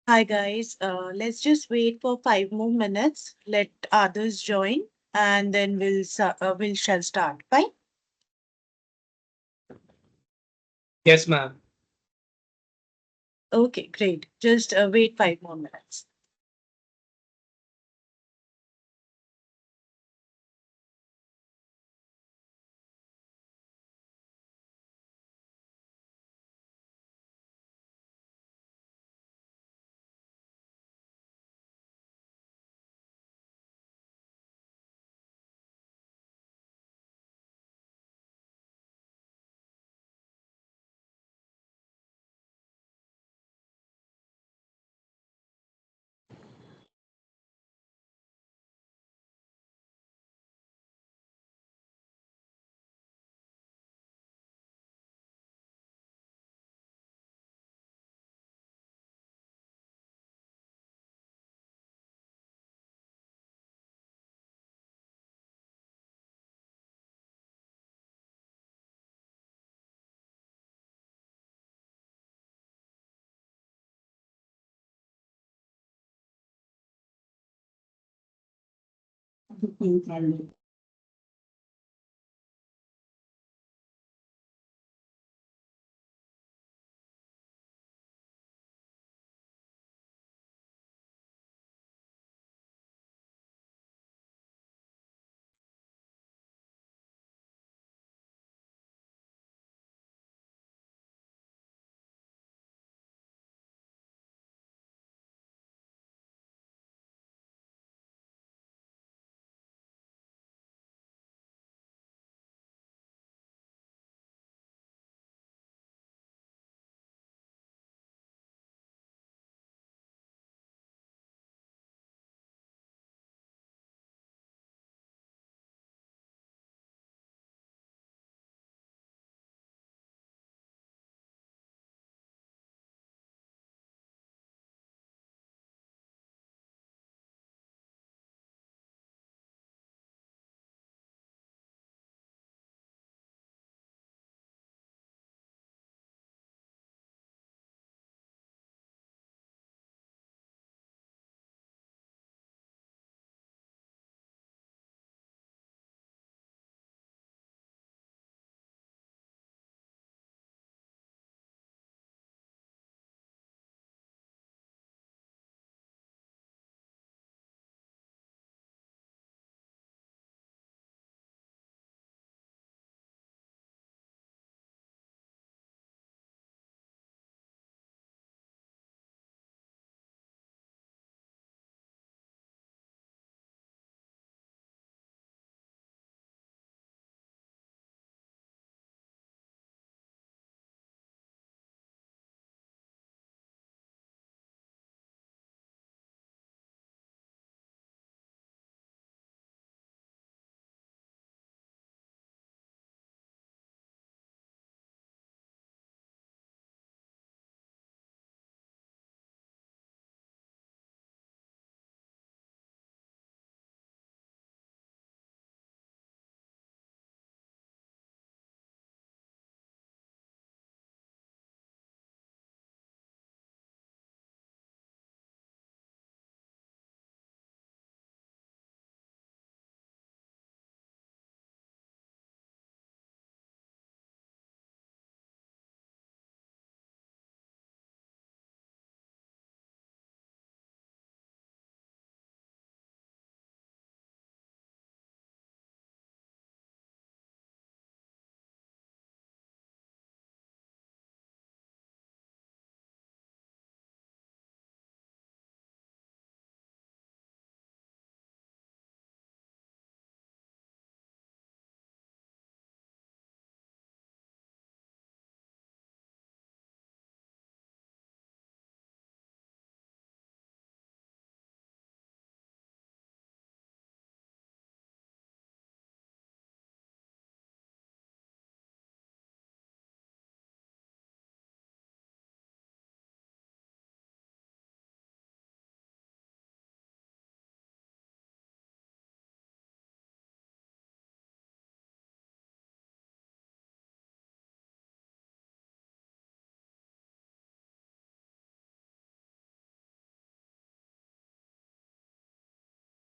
Hi guys, let's just wait for 5 more minutes. Let others join, and then we'll shall start. Fine. Yes, ma'am. Okay, great. Just wait 5 more minutes.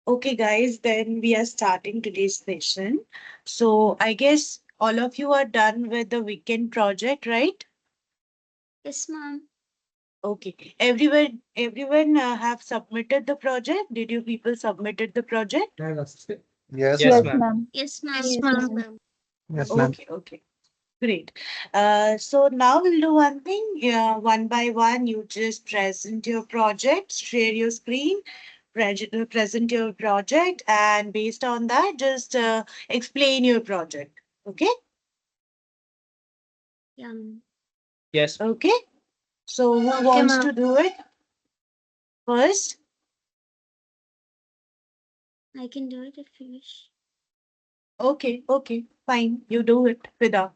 Okay, guys, then we are starting today's session. So I guess all of you are done with the weekend project, right? Yes, ma'am. Okay. Everyone have submitted the project. Did you people submitted the project? Yes, Yes, ma'am. ma'am. Yes, ma'am. Yes, Yes, ma'am. ma'am. Yes, ma'am. Okay, okay. Great. So now we'll do one thing. One by one, you just present your project, share your screen, present your project, and based on that, just explain your project. Okay? Yeah, ma'am. Yes. Okay. So who Okay, wants ma'am. to do it first? I can do it if you wish. Okay, okay, fine. You do it, Fida.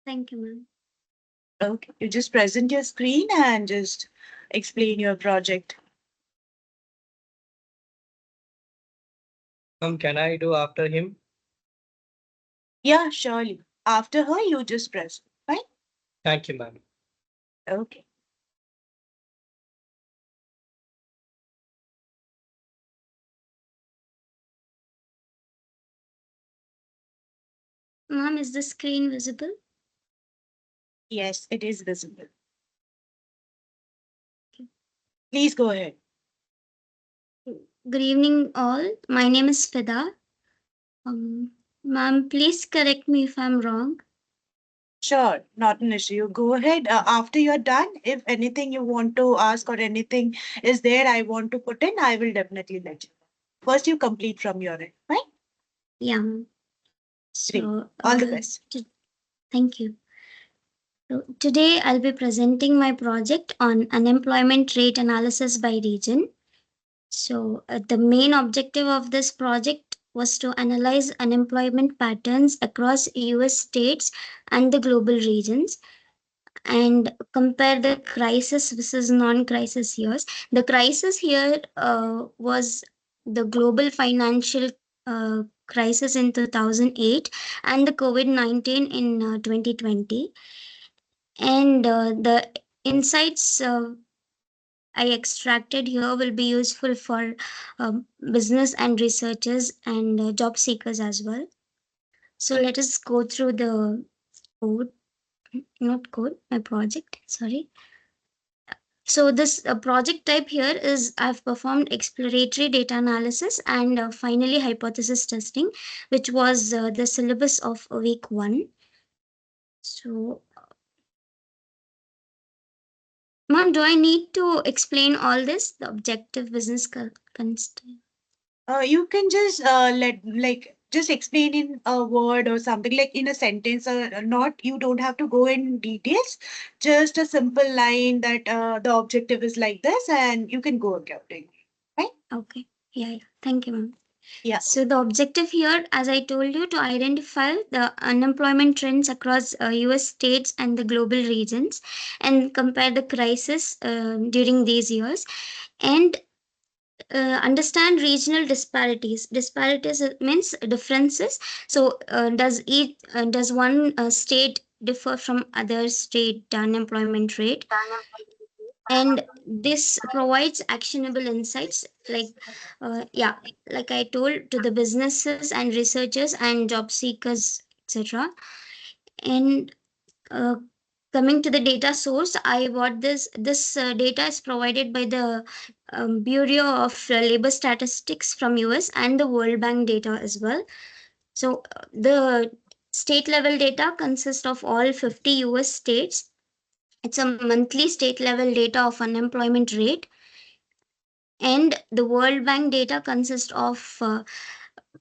Thank you, ma'am. Okay. You just present your screen and just explain your project. Can I do after him? Yeah, surely. After her, you just press. Fine? Thank you, ma'am. Okay. Ma'am, is the screen visible? Yes, it is visible. Please go ahead. Good evening, all. My name is Fida. Ma'am, please correct me if I'm wrong. Sure, not an issue. You go ahead. After you're done, if anything you want to ask or anything is there I want to put in, I will definitely let you know. First, you complete from your end. Right? Yeah, ma'am. Great. So, All the best. thank you. So, today I'll be presenting my project on unemployment rate analysis by region. So, the main objective of this project was to analyze unemployment patterns across US states and the global regions and compare the crisis versus non crisis years. The crisis here was the global financial crisis in 2008 and the COVID 19 in 2020. And the insights I extracted here will be useful for business and researchers and job seekers as well. So let us go through the code, not code, my project, sorry. So this project type here is I've performed exploratory data analysis and finally hypothesis testing, which was the syllabus of week one. So, ma'am, do I need to explain all this? The objective business constraint. You can just just explain in a word or something like in a sentence or not. You don't have to go in details. Just a simple line that the objective is like this, and you can go accordingly. Right? Okay. Yeah, yeah. Thank you, ma'am. Yeah. So the objective here, as I told you, to identify the unemployment trends across US states and the global regions and compare the crisis during these years and understand regional disparities. Disparities means differences. So does one state differ from other state unemployment rate? And this provides actionable insights yeah, like I told, to the businesses and researchers and job seekers, etc. And uh, coming to the data source, I what this data is provided by the Bureau of Labor Statistics from US and the World Bank data as well. So the state level data consists of all 50 US states. It's a monthly state level data of unemployment rate, and the World Bank data consists of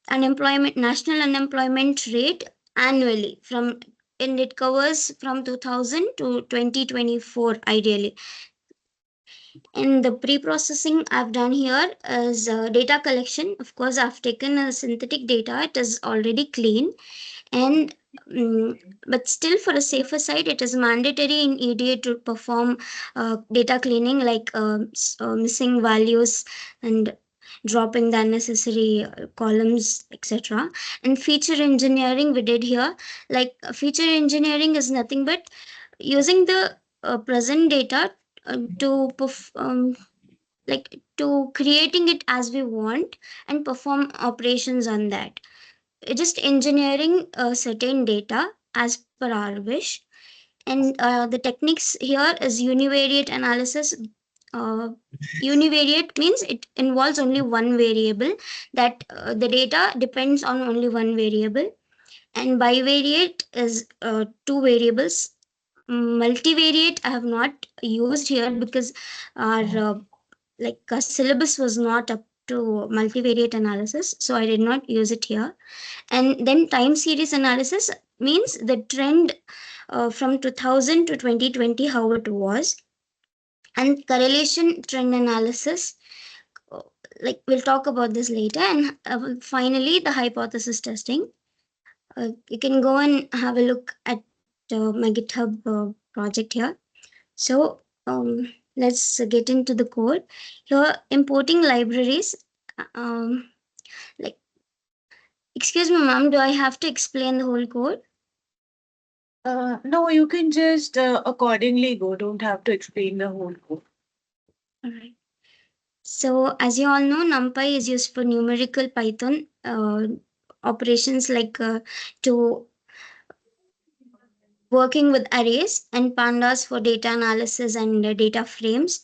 unemployment national unemployment rate annually from, and it covers from 2000 to 2024 ideally. And the pre-processing I've done here is data collection. Of course, I've taken a synthetic data, it is already clean. And but still, for a safer side, it is mandatory in EDA to perform data cleaning, like missing values and dropping the unnecessary columns, etc. And feature engineering we did here. Like feature engineering is nothing but using the present data to like to creating it as we want and perform operations on that. Just engineering certain data as per our wish. And the techniques here is univariate analysis. uh, Univariate means it involves only one variable, that the data depends on only one variable. And bivariate is two variables. Multivariate I have not used here because our syllabus was not up to multivariate analysis, so I did not use it here. And then time series analysis means the trend from 2000 to 2020 how it was. And correlation trend analysis, uh, we'll talk about this later. And finally the hypothesis testing. You can go and have a look at my GitHub project here. So let's get into the code. Here, importing libraries. Um, like, excuse me, ma'am, do I have to explain the whole code? No, you can just accordingly go. Don't have to explain the whole code. All right. So, as you all know, NumPy is used for numerical Python operations, to working with arrays, and pandas for data analysis and data frames.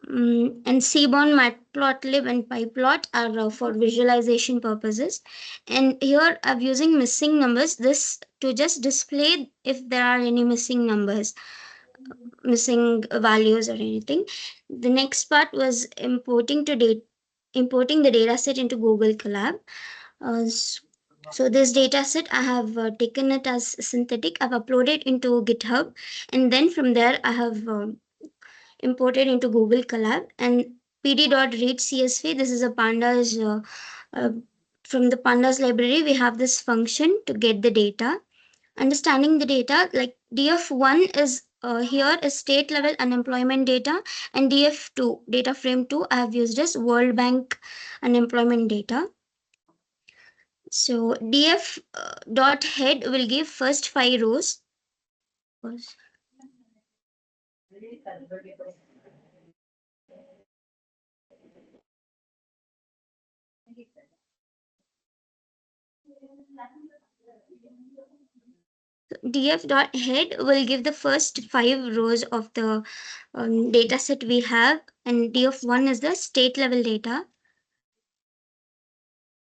And Seaborn, Matplotlib, and PyPlot are for visualization purposes. And here I'm using missing numbers, this to just display if there are any missing numbers, missing values or anything. The next part was importing the data set into Google Colab. Uh, s- so this data set I have taken it as synthetic. I've uploaded into GitHub, and then from there I have imported into Google Colab. And pd.read CSV, this is a pandas uh, from the pandas library we have this function to get the data. Understanding the data, like df1 is here is state level unemployment data, and df2 data frame 2 I have used as World Bank unemployment data. So df dot head will give first 5 rows. Df.head will give the first 5 rows of the data set we have, and df1 is the state level data.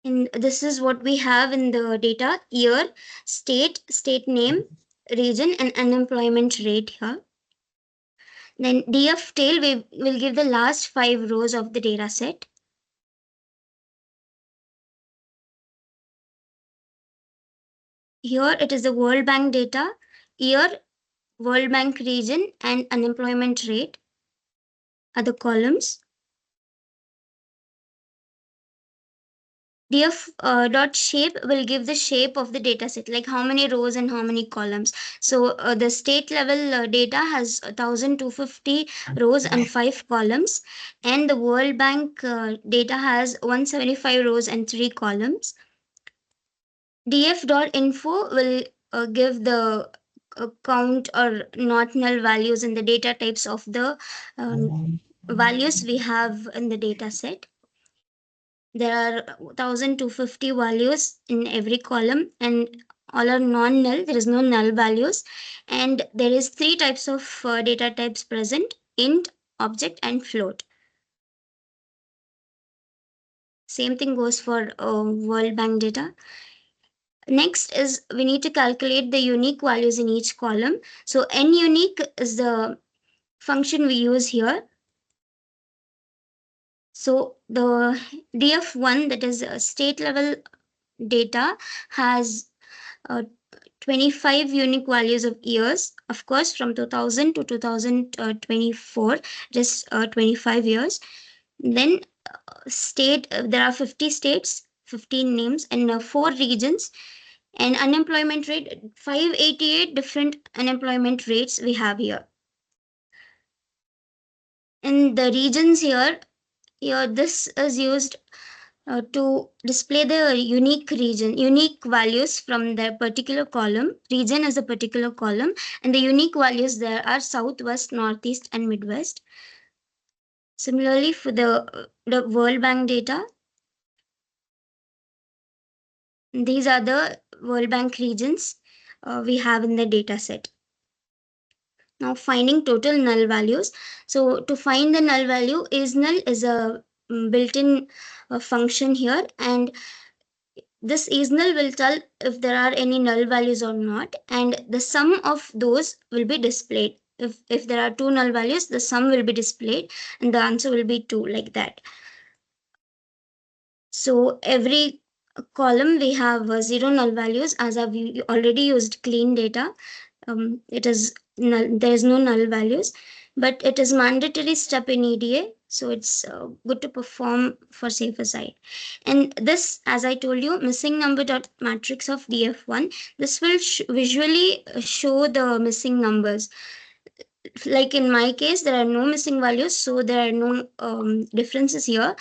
And this is what we have in the data: year, state name, region, and unemployment rate here. Then df tail we will give the last 5 rows of the data set. Here it is the World Bank data: year, World Bank region, and unemployment rate are the columns. Df dot shape will give the shape of the data set, like how many rows and how many columns. So the state level data has 1250 rows and 5 columns, and the World Bank data has 175 rows and 3 columns. Df dot info will give the count or not null values in the data types of the values we have in the data set. There are 1250 values in every column, and all are non-null. There is no null values, and there is 3 types of data types present: int, object, and float. Same thing goes for World Bank data. Next is we need to calculate the unique values in each column. So n unique is the function we use here. So the df1, that is state level data, has uh, 25 unique values of years, of course, from 2000 to 2024, just 25 years. Then there are 50 states, 15 names, and 4 regions. And unemployment rate, 588 different unemployment rates we have here. And the regions here this is used to display the unique values from the particular column. Region is a particular column, and the unique values there are south, west, northeast, and midwest. Similarly, for the World Bank data, these are the World Bank regions we have in the data set. Now, finding total null values. So, to find the null value, is null is a built-in function here, and this is null will tell if there are any null values or not, and the sum of those will be displayed. If there are two null values, the sum will be displayed, and the answer will be 2, like that. So every column we have zero null values, as I've already used clean data. It is null, there is no null values, but it is mandatory step in EDA, so it's good to perform for safer side. And this, as I told you, missing number dot matrix of df1, this will visually show the missing numbers. Like in my case, there are no missing values, so there are no differences here.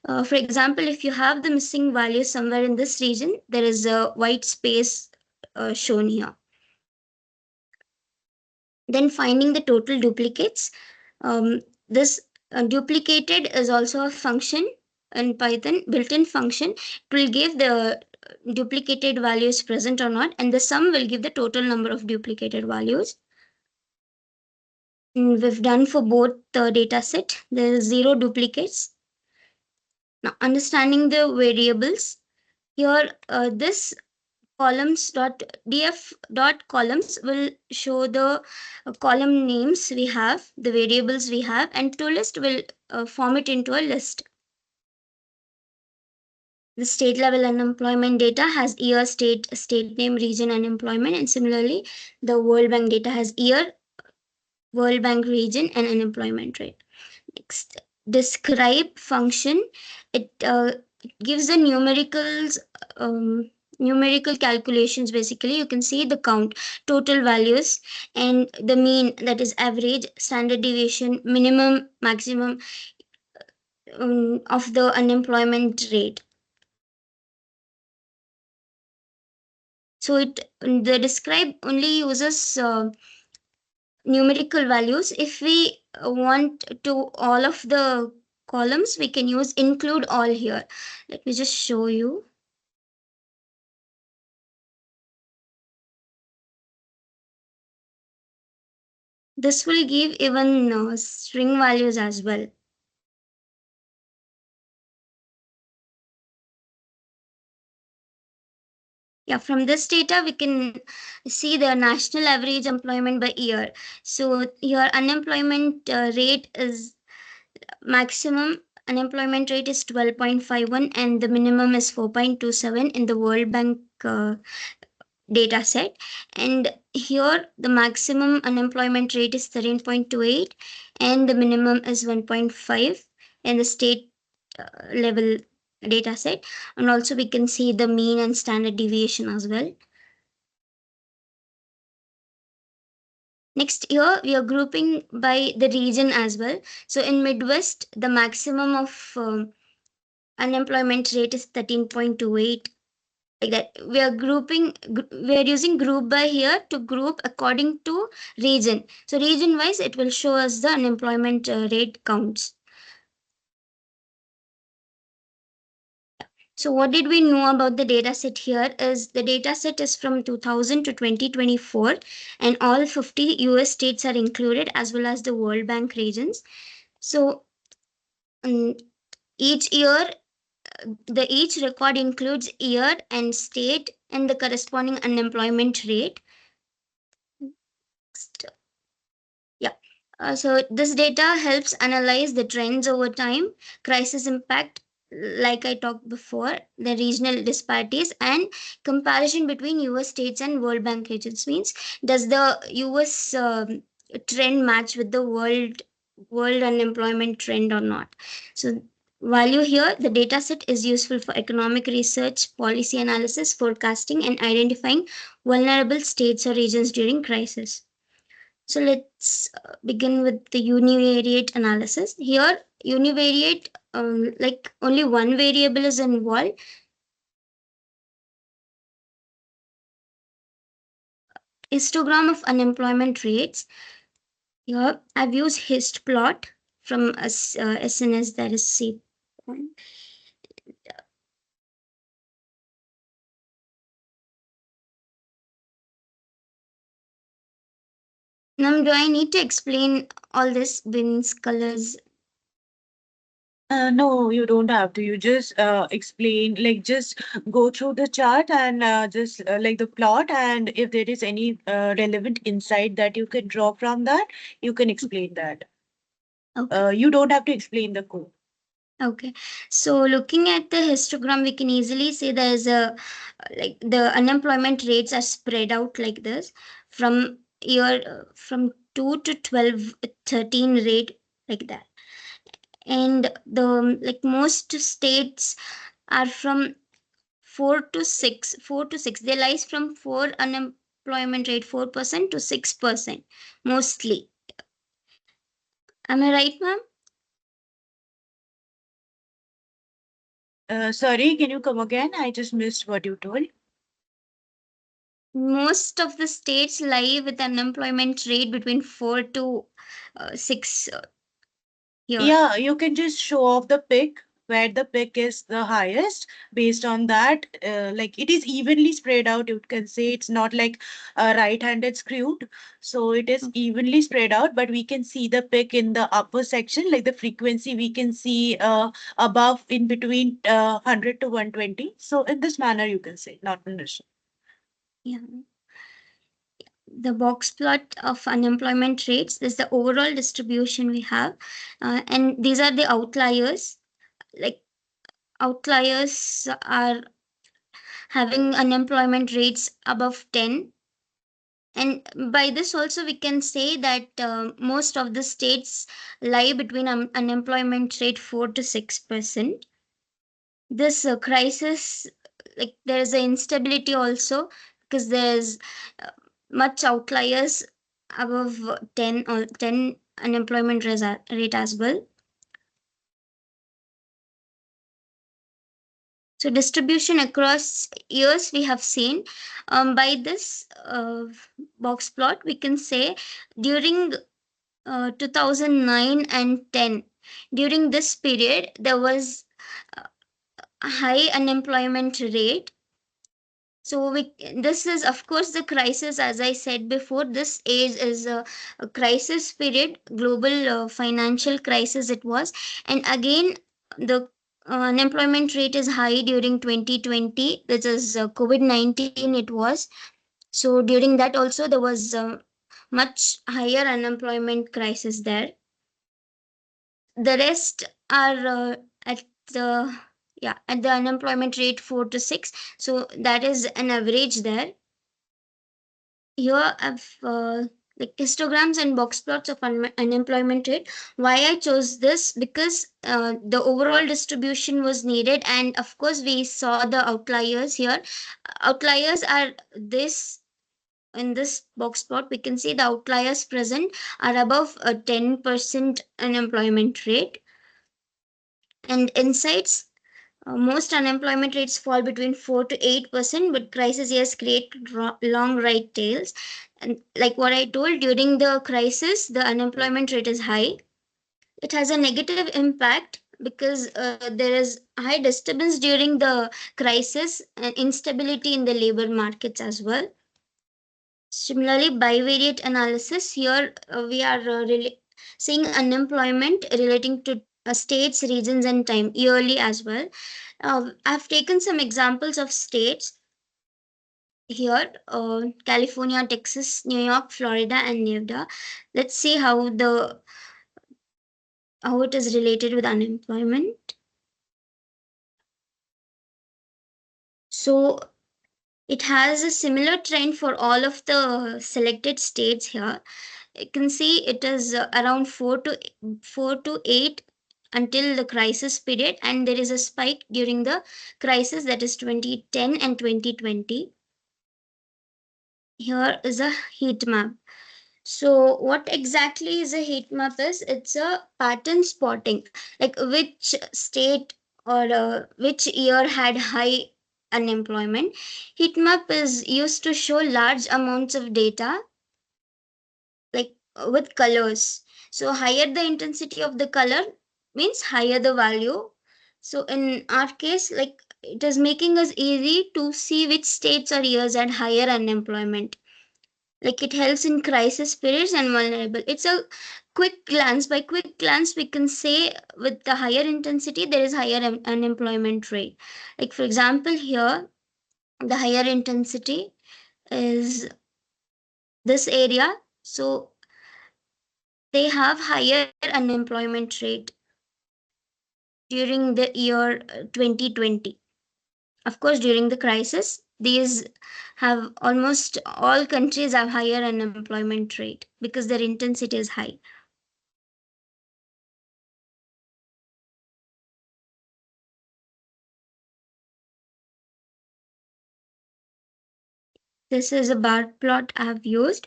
For example, if you have the missing value somewhere in this region, there is a white space shown here. Then finding the total duplicates. This duplicated is also a function in Python, built-in function. It will give the duplicated values present or not, and the sum will give the total number of duplicated values. We've done for both the data set. There is zero duplicates. Now, understanding the variables. Here, this columns dot df dot columns will show the column names we have, the variables we have, and toList will form it into a list. The state level unemployment data has year, state, state name, region, unemployment, and similarly, the World Bank data has year, World Bank region, and unemployment rate. Next, describe function. It gives the numericals, numerical calculations. Basically, you can see the count, total values, and the mean, that is average, standard deviation, minimum, maximum of the unemployment rate. So the describe only uses numerical values. If we want to all of the columns, we can use include all here. Let me just show you. This will give even string values as well. Yeah, from this data, we can see the national average employment by year. So your unemployment rate is maximum unemployment rate is 12.51 and the minimum is 4.27 in the World Bank data set. And here the maximum unemployment rate is 13.28 and the minimum is 1.5 in the state level data set. And also we can see the mean and standard deviation as well. Next, here we are grouping by the region as well. So in Midwest, the maximum of unemployment rate is 13.28. Like that, we are grouping. We are using group by here to group according to region. So region wise, it will show us the unemployment rate counts. So what did we know about the data set here is the data set is from 2000 to 2024 and all 50 US states are included as well as the World Bank regions. So each year, the each record includes year and state and the corresponding unemployment rate. Yeah. So this data helps analyze the trends over time, crisis impact, like I talked before, the regional disparities, and comparison between US states and World Bank regions. Means, does the US trend match with the world unemployment trend or not? So value here, the data set is useful for economic research, policy analysis, forecasting, and identifying vulnerable states or regions during crisis. So let's begin with the univariate analysis. Here, univariate, like only one variable is involved. Histogram of unemployment rates. Here, I've used hist plot. from SNS, that is C point. Now, do I need to explain all this bins, colors? No, you don't have to. You just explain, like just go through the chart and just like the plot, and if there is any relevant insight that you can draw from that, you can explain that. Okay. You don't have to explain the code. Okay. So looking at the histogram, we can easily say there is a like the unemployment rates are spread out like this from from 2 to 12, 13 rate like that. And the like most states are from 4 to 6. They lies from 4 unemployment rate 4% to 6% mostly. Am I right, ma'am? Sorry, can you come again? I just missed what you told. Most of the states lie with unemployment rate between 4 to 6 here. Yeah, you can just show off the pick where the pick is the highest. Based on that, like it is evenly spread out. You can say it's not like a right-handed skewed. So it is evenly spread out, but we can see the pick in the upper section, like the frequency we can see above in between 100 to 120. So in this manner, you can say, not an issue. Yeah. The box plot of unemployment rates is the overall distribution we have, and these are the outliers. Like outliers are having unemployment rates above 10, and by this also we can say that most of the states lie between unemployment rate 4 to 6%. This crisis, like there is a instability also because there's uh, much outliers above 10 or 10 unemployment rate as well. So distribution across years we have seen, by this box plot we can say during 2009 and 10, during this period there was a high unemployment rate. So this is of course the crisis, as I said before. This age is a crisis period, global financial crisis it was, and again the unemployment rate is high during 2020. This is COVID-19. It was so during that also there was much higher unemployment crisis there. The rest are at the yeah at the unemployment rate 4 to 6, so that is an average there. Here I've like histograms and box plots of unemployment rate. Why I chose this? Because the overall distribution was needed, and of course we saw the outliers here. Outliers are this. In this box plot we can see the outliers present are above a 10% unemployment rate. And insights, most unemployment rates fall between 4 to 8%, but crisis years create long right tails. And like what I told, during the crisis, the unemployment rate is high. It has a negative impact because there is high disturbance during the crisis and instability in the labor markets as well. Similarly, bivariate analysis here we are seeing unemployment relating to states, regions, and time yearly as well. I've taken some examples of states here: California, Texas, New York, Florida, and Nevada. Let's see how it is related with unemployment. So it has a similar trend for all of the selected states here. You can see it is around 4 to 8 until the crisis period, and there is a spike during the crisis, that is 2010 and 2020. Here is a heat map. So what exactly is a heat map is? It's a pattern spotting, like which state or which year had high unemployment. Heat map is used to show large amounts of data, like with colors. So higher the intensity of the color means higher the value. So in our case, like, it is making us easy to see which states or years had higher unemployment. Like, it helps in crisis periods and vulnerable. It's a quick glance. By quick glance, we can say with the higher intensity, there is higher unemployment rate. Like, for example, here the higher intensity is this area. So they have higher unemployment rate during the year 2020. Of course, during the crisis, these have almost all countries have higher unemployment rate because their intensity is high. This is a bar plot I have used.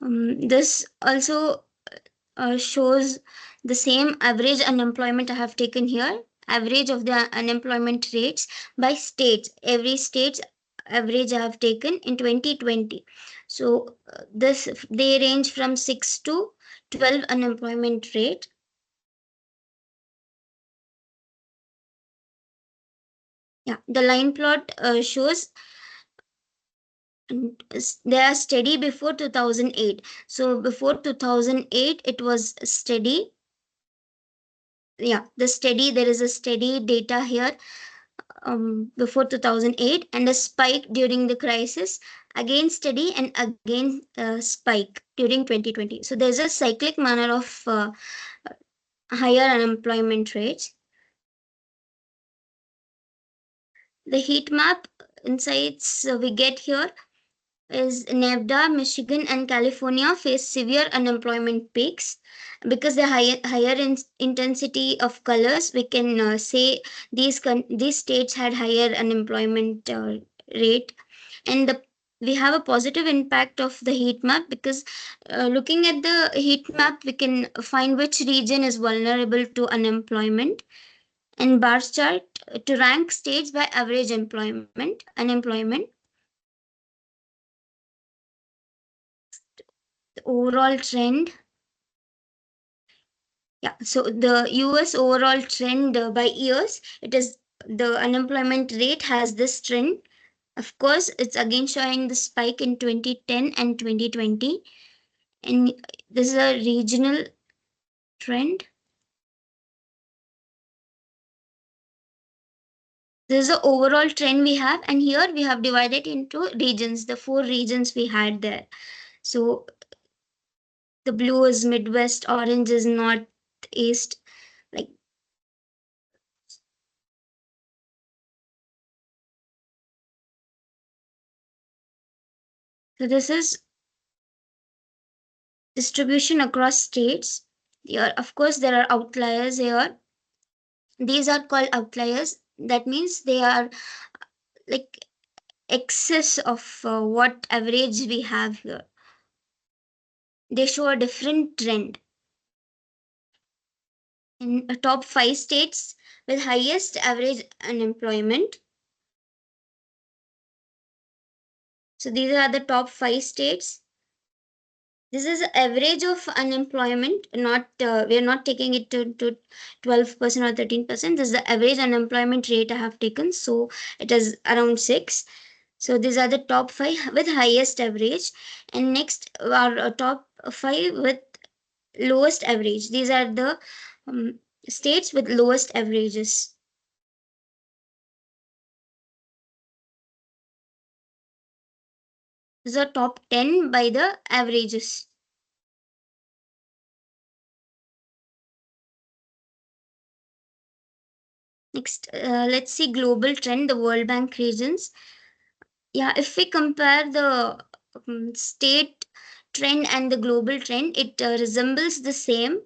This also shows the same average unemployment I have taken here, average of the unemployment rates by states. Every state's average I have taken in 2020. So this they range from 6 to 12 unemployment rate. Yeah, the line plot shows they are steady before 2008. So before 2008 it was steady. Yeah, there is a steady data here before 2008, and a spike during the crisis, again steady, and again spike during 2020. So there's a cyclic manner of higher unemployment rates. The heat map insights we get here is Nevada, Michigan, and California face severe unemployment peaks because the higher intensity of colors. We can say these states had higher unemployment rate, and we have a positive impact of the heat map because looking at the heat map, we can find which region is vulnerable to unemployment, and bar chart to rank states by average unemployment. The overall trend. Yeah, so the US overall trend by years, it is the unemployment rate has this trend. Of course, it's again showing the spike in 2010 and 2020. And this is a regional trend. This is the overall trend we have, and here we have divided into regions, the 4 regions we had there. So the blue is Midwest, orange is Northeast, like. So this is distribution across states. Here, of course, there are outliers here. These are called outliers. That means they are like excess of what average we have here. They show a different trend. In the top 5 states with highest average unemployment. So these are the top 5 states. This is average of unemployment, not we are not taking it to 12% or 13%. This is the average unemployment rate I have taken. So it is around 6. So these are the top 5 with highest average, and next are top 5 with lowest average. These are the states with lowest averages. These are top 10 by the averages. Next, let's see global trend, the World Bank regions. Yeah, if we compare the state trend and the global trend, it resembles the same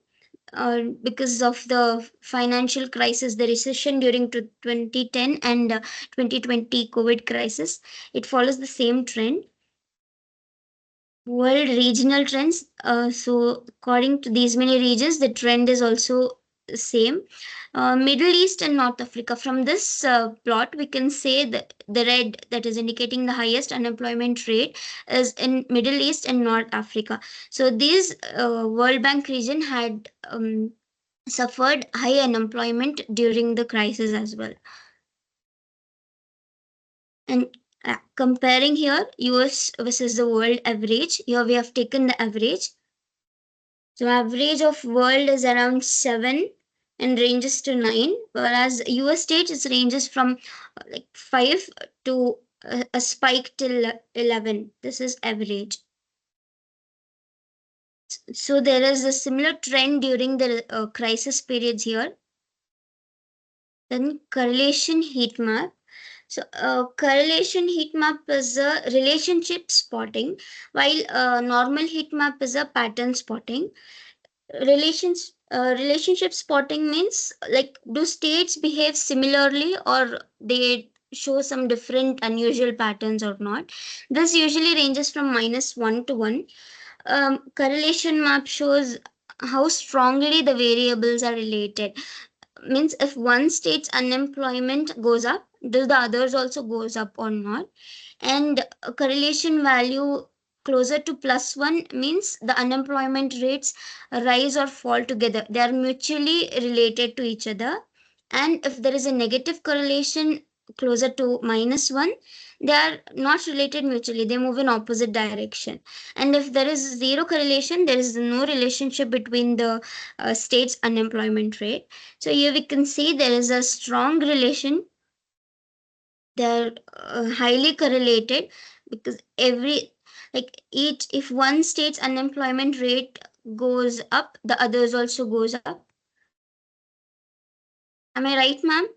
because of the financial crisis, the recession during 2010 and 2020 COVID crisis. It follows the same trend. World regional trends. So according to these many regions, the trend is also same. Middle East and North Africa. From this plot, we can say that the red that is indicating the highest unemployment rate is in Middle East and North Africa. So these World Bank region had suffered high unemployment during the crisis as well. And comparing here US versus the world average, here we have taken the average. So average of world is around 7 and ranges to 9, whereas US states it ranges from like 5 to a spike till 11. This is average. So there is a similar trend during the crisis periods here. Then correlation heat map. So, correlation heat map is a relationship spotting, while normal heat map is a pattern spotting. Relationship spotting means like do states behave similarly or they show some different unusual patterns or not. This usually ranges from -1 to 1. Correlation map shows how strongly the variables are related, means if one state's unemployment goes up, does the others also goes up or not? And a correlation value closer to +1 means the unemployment rates rise or fall together, they are mutually related to each other. And if there is a negative correlation closer to -1, they are not related mutually, they move in opposite direction. And if there is zero correlation, there is no relationship between the state's unemployment rate. So here we can see there is a strong relation. They're highly correlated because every like each if one state's unemployment rate goes up, the others also goes up. Am I right, ma'am?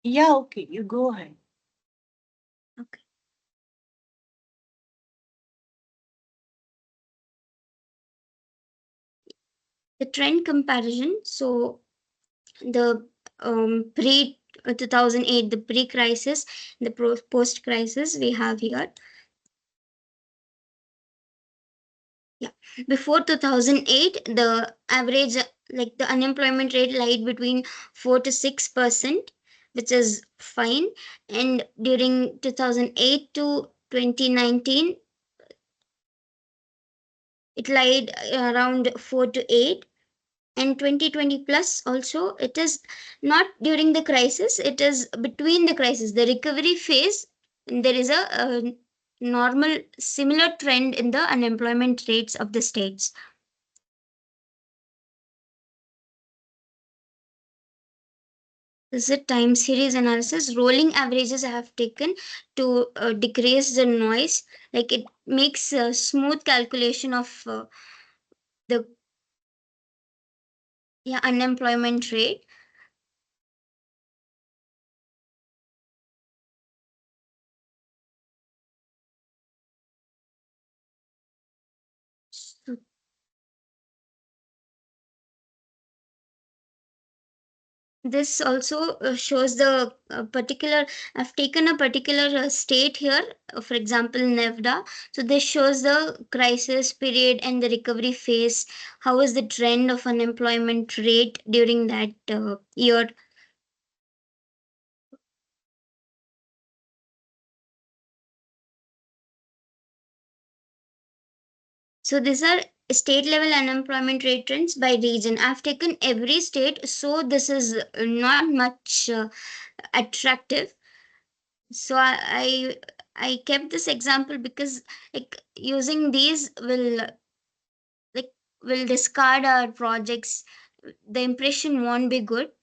Yeah, okay, you go ahead. Okay. The trend comparison. So the pre 2008, the pre-crisis, the post-crisis we have here. Yeah, before 2008, the average like the unemployment rate lied between 4 to 6%, which is fine. And during 2008 to 2019, it lied around 4 to 8. And 2020 plus also, it is not during the crisis, it is between the crisis, the recovery phase. There is a normal similar trend in the unemployment rates of the states. This is a time series analysis. Rolling averages I have taken to decrease the noise. Like it makes a smooth calculation of the yeah, unemployment rate. So this also shows the particular. I've taken a particular state here, for example, Nevada. So this shows the crisis period and the recovery phase. How is the trend of unemployment rate during that year? So these are state level unemployment rate trends by region. I've taken every state, so this is not much attractive. So I kept this example because like using these like will discard our projects. The impression won't be good.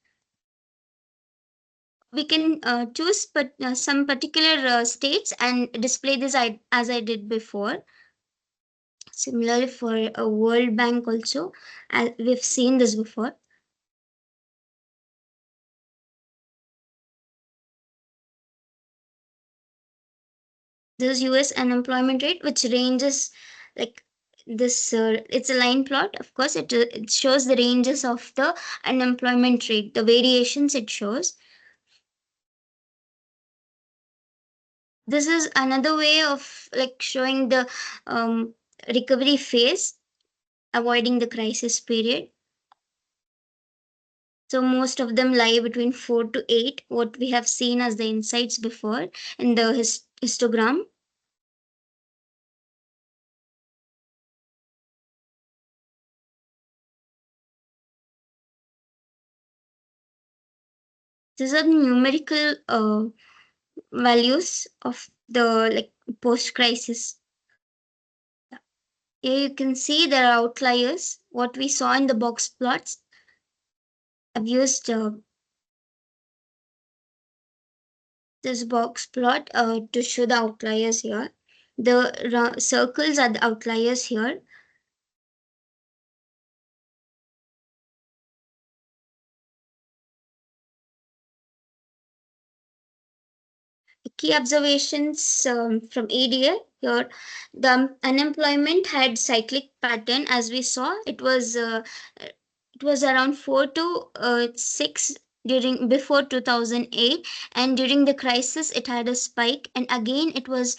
We can choose but some particular states and display this as I did before. Similarly for a World Bank also, we've seen this before. This US unemployment rate, which ranges like this. It's a line plot. Of course, it shows the ranges of the unemployment rate, the variations it shows. This is another way of like showing the recovery phase. avoiding the crisis period. So most of them lie between 4 to 8, what we have seen as the insights before in the histogram. These are the numerical values of the like post crisis. Here you can see there are outliers. What we saw in the box plots, I've used this box plot to show the outliers here. The circles are the outliers here. Key observations from ADA here. The unemployment had cyclic pattern as we saw. It was around 4 to 6 during before 2008, and during the crisis it had a spike, and again it was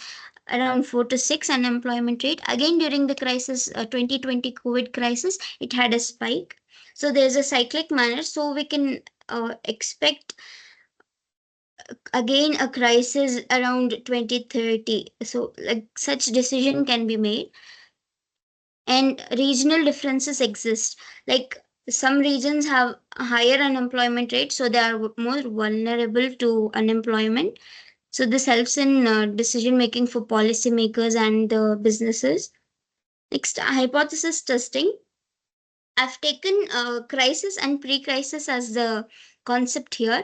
around 4 to 6 unemployment rate. Again during the crisis, 2020 COVID crisis, it had a spike. So there's a cyclic manner. So we can expect again a crisis around 2030. So like such decision can be made, and regional differences exist. Like some regions have a higher unemployment rate, so they are more vulnerable to unemployment. So this helps in decision making for policymakers and businesses. Next, hypothesis testing. I've taken crisis and pre-crisis as the concept here.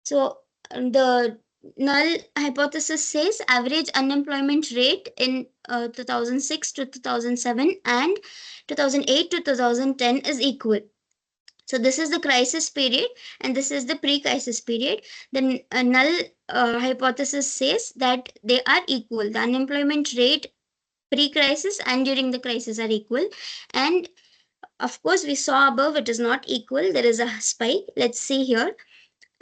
So the null hypothesis says average unemployment rate in 2006 to 2007 and 2008 to 2010 is equal. So this is the crisis period and this is the pre-crisis period. The null hypothesis says that they are equal. The unemployment rate pre-crisis and during the crisis are equal. And of course, we saw above it is not equal. There is a spike. Let's see here.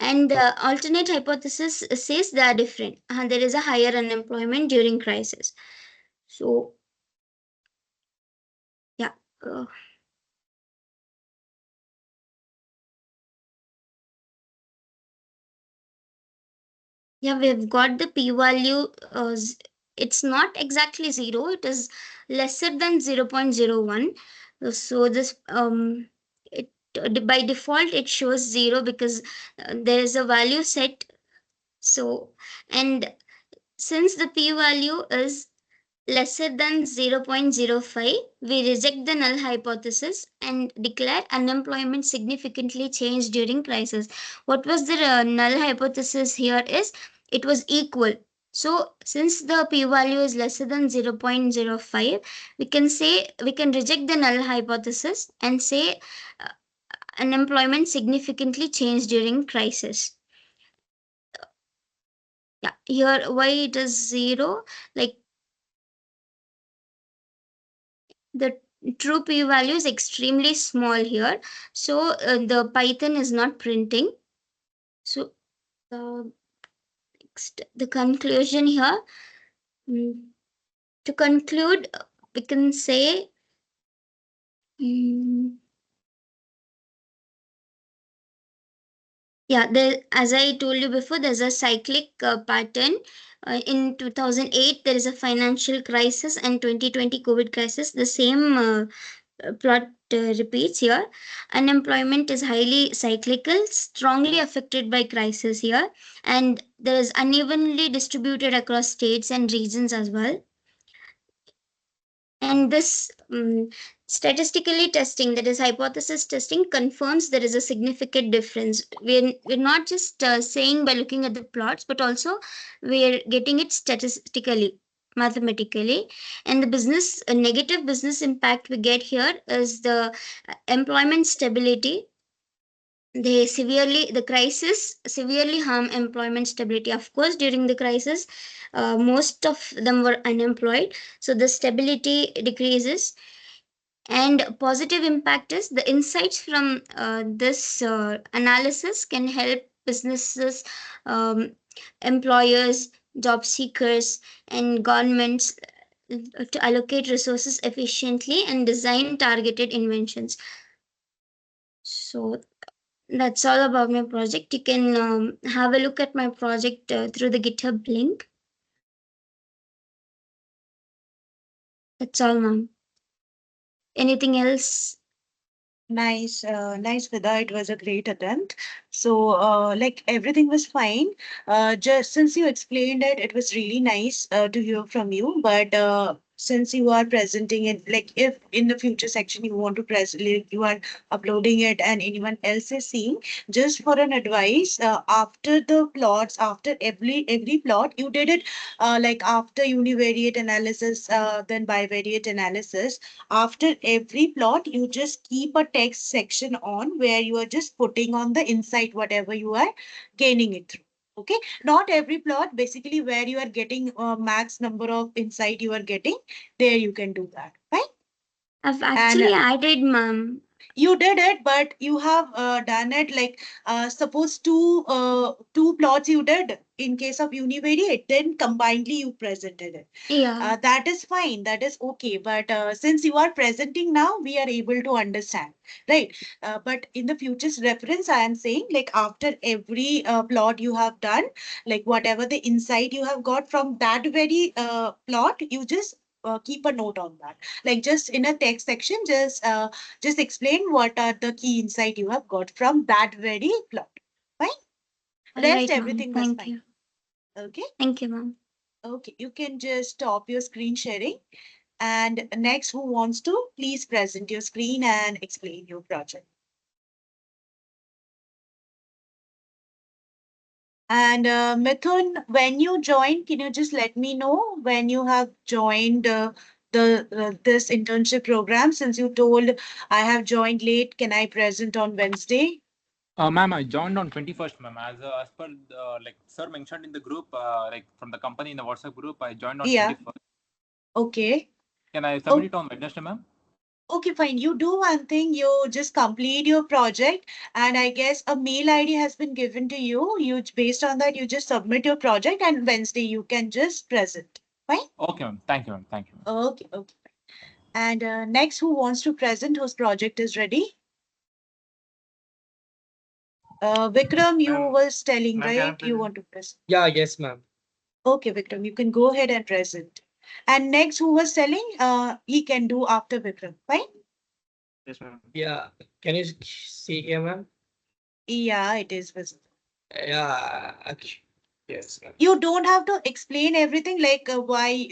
And the alternate hypothesis says they are different. There is a higher unemployment during crisis. So, yeah. Uh, yeah, we've got the p-value. It's not exactly 0. It is lesser than 0.01. So this it by default it shows 0 because there is a value set. So, and since the p-value is lesser than 0.05, we reject the null hypothesis and declare unemployment significantly changed during crisis. What was the null hypothesis here is it was equal. So since the p-value is lesser than 0.05, we can reject the null hypothesis and say uh, unemployment significantly changed during crisis. Yeah, here why it is 0, like the true p value is extremely small here, so the python is not printing. So next, the conclusion here. mm, to conclude, we can say, mm, yeah, there, as I told you before, there's a cyclic pattern. In 2008 there is a financial crisis, and 2020 COVID crisis, the same plot repeats here. Unemployment is highly cyclical, strongly affected by crisis here, and there is unevenly distributed across states and regions as well. And this statistically testing, that is hypothesis testing, confirms there is a significant difference. We're not just saying by looking at the plots, but also we're getting it statistically, mathematically. And the business negative business impact we get here is the employment stability. The crisis severely harm employment stability. Of course, during the crisis, most of them were unemployed, so the stability decreases. And positive impact is the insights from this analysis can help businesses, um, employers, job seekers, and governments to allocate resources efficiently and design targeted inventions. So that's all about my project. You can have a look at my project through the GitHub link. That's all, ma'am. Anything else? Nice, nice, Vida. It was a great attempt. So, like everything was fine. Just since you explained it, it was really nice to hear from you. But since you are presenting it, like if in the future section you want to like, you are uploading it and anyone else is seeing, just for an advice, after the plots, after every plot, you did it like after univariate analysis, then bivariate analysis. After every plot, you just keep a text section on where you are just putting on the insight, whatever you are gaining it through. Okay, not every plot, basically where you are getting max number of insight you are getting, there you can do that, right? I've And actually added, ma'am. you did it, but you have done it like suppose two plots you did in case of univariate, then combinedly you presented it. Yeah, That is fine, that is okay. But since you are presenting now, we are able to understand, right? But in the future's reference, I am saying like after every plot you have done, like whatever the insight you have got from that very plot, you just keep a note on that. Like just in a text section, just explain what are the key insight you have got from that very plot. Fine. all Rest right, ma'am. everything was Thank fine. you. Okay. Thank you, ma'am. Okay. You can just stop your screen sharing. And next, who wants to please present your screen and explain your project. And Mithun, when you join, can you just let me know when you have joined the this internship program? Since you told I have joined late, can I present on Wednesday? Ma'am, I joined on 21st, ma'am. As per like sir mentioned in the group, like from the company in the WhatsApp group, I joined on Yeah. 21st. Okay. Can I submit Oh, it on Wednesday, ma'am? okay, fine. You do one thing, you just complete your project, and I guess a mail ID has been given to you. You based on that, you just submit your project, and Wednesday you can just present. Fine? Okay, ma'am. Thank you, ma'am. Thank you, ma'am. Okay, okay. And next, who wants to present whose project is ready? Vikram, you Ma'am, was telling, ma'am, can I right? You present? want to present. Yeah, yes, ma'am. Okay, Vikram, you can go ahead and present. And next, who was telling, he can do after Vikram. Fine? Yes, ma'am. Yeah. Can you see here, ma'am? Yeah, it is visible. Yeah. Yes, ma'am. You don't have to explain everything like why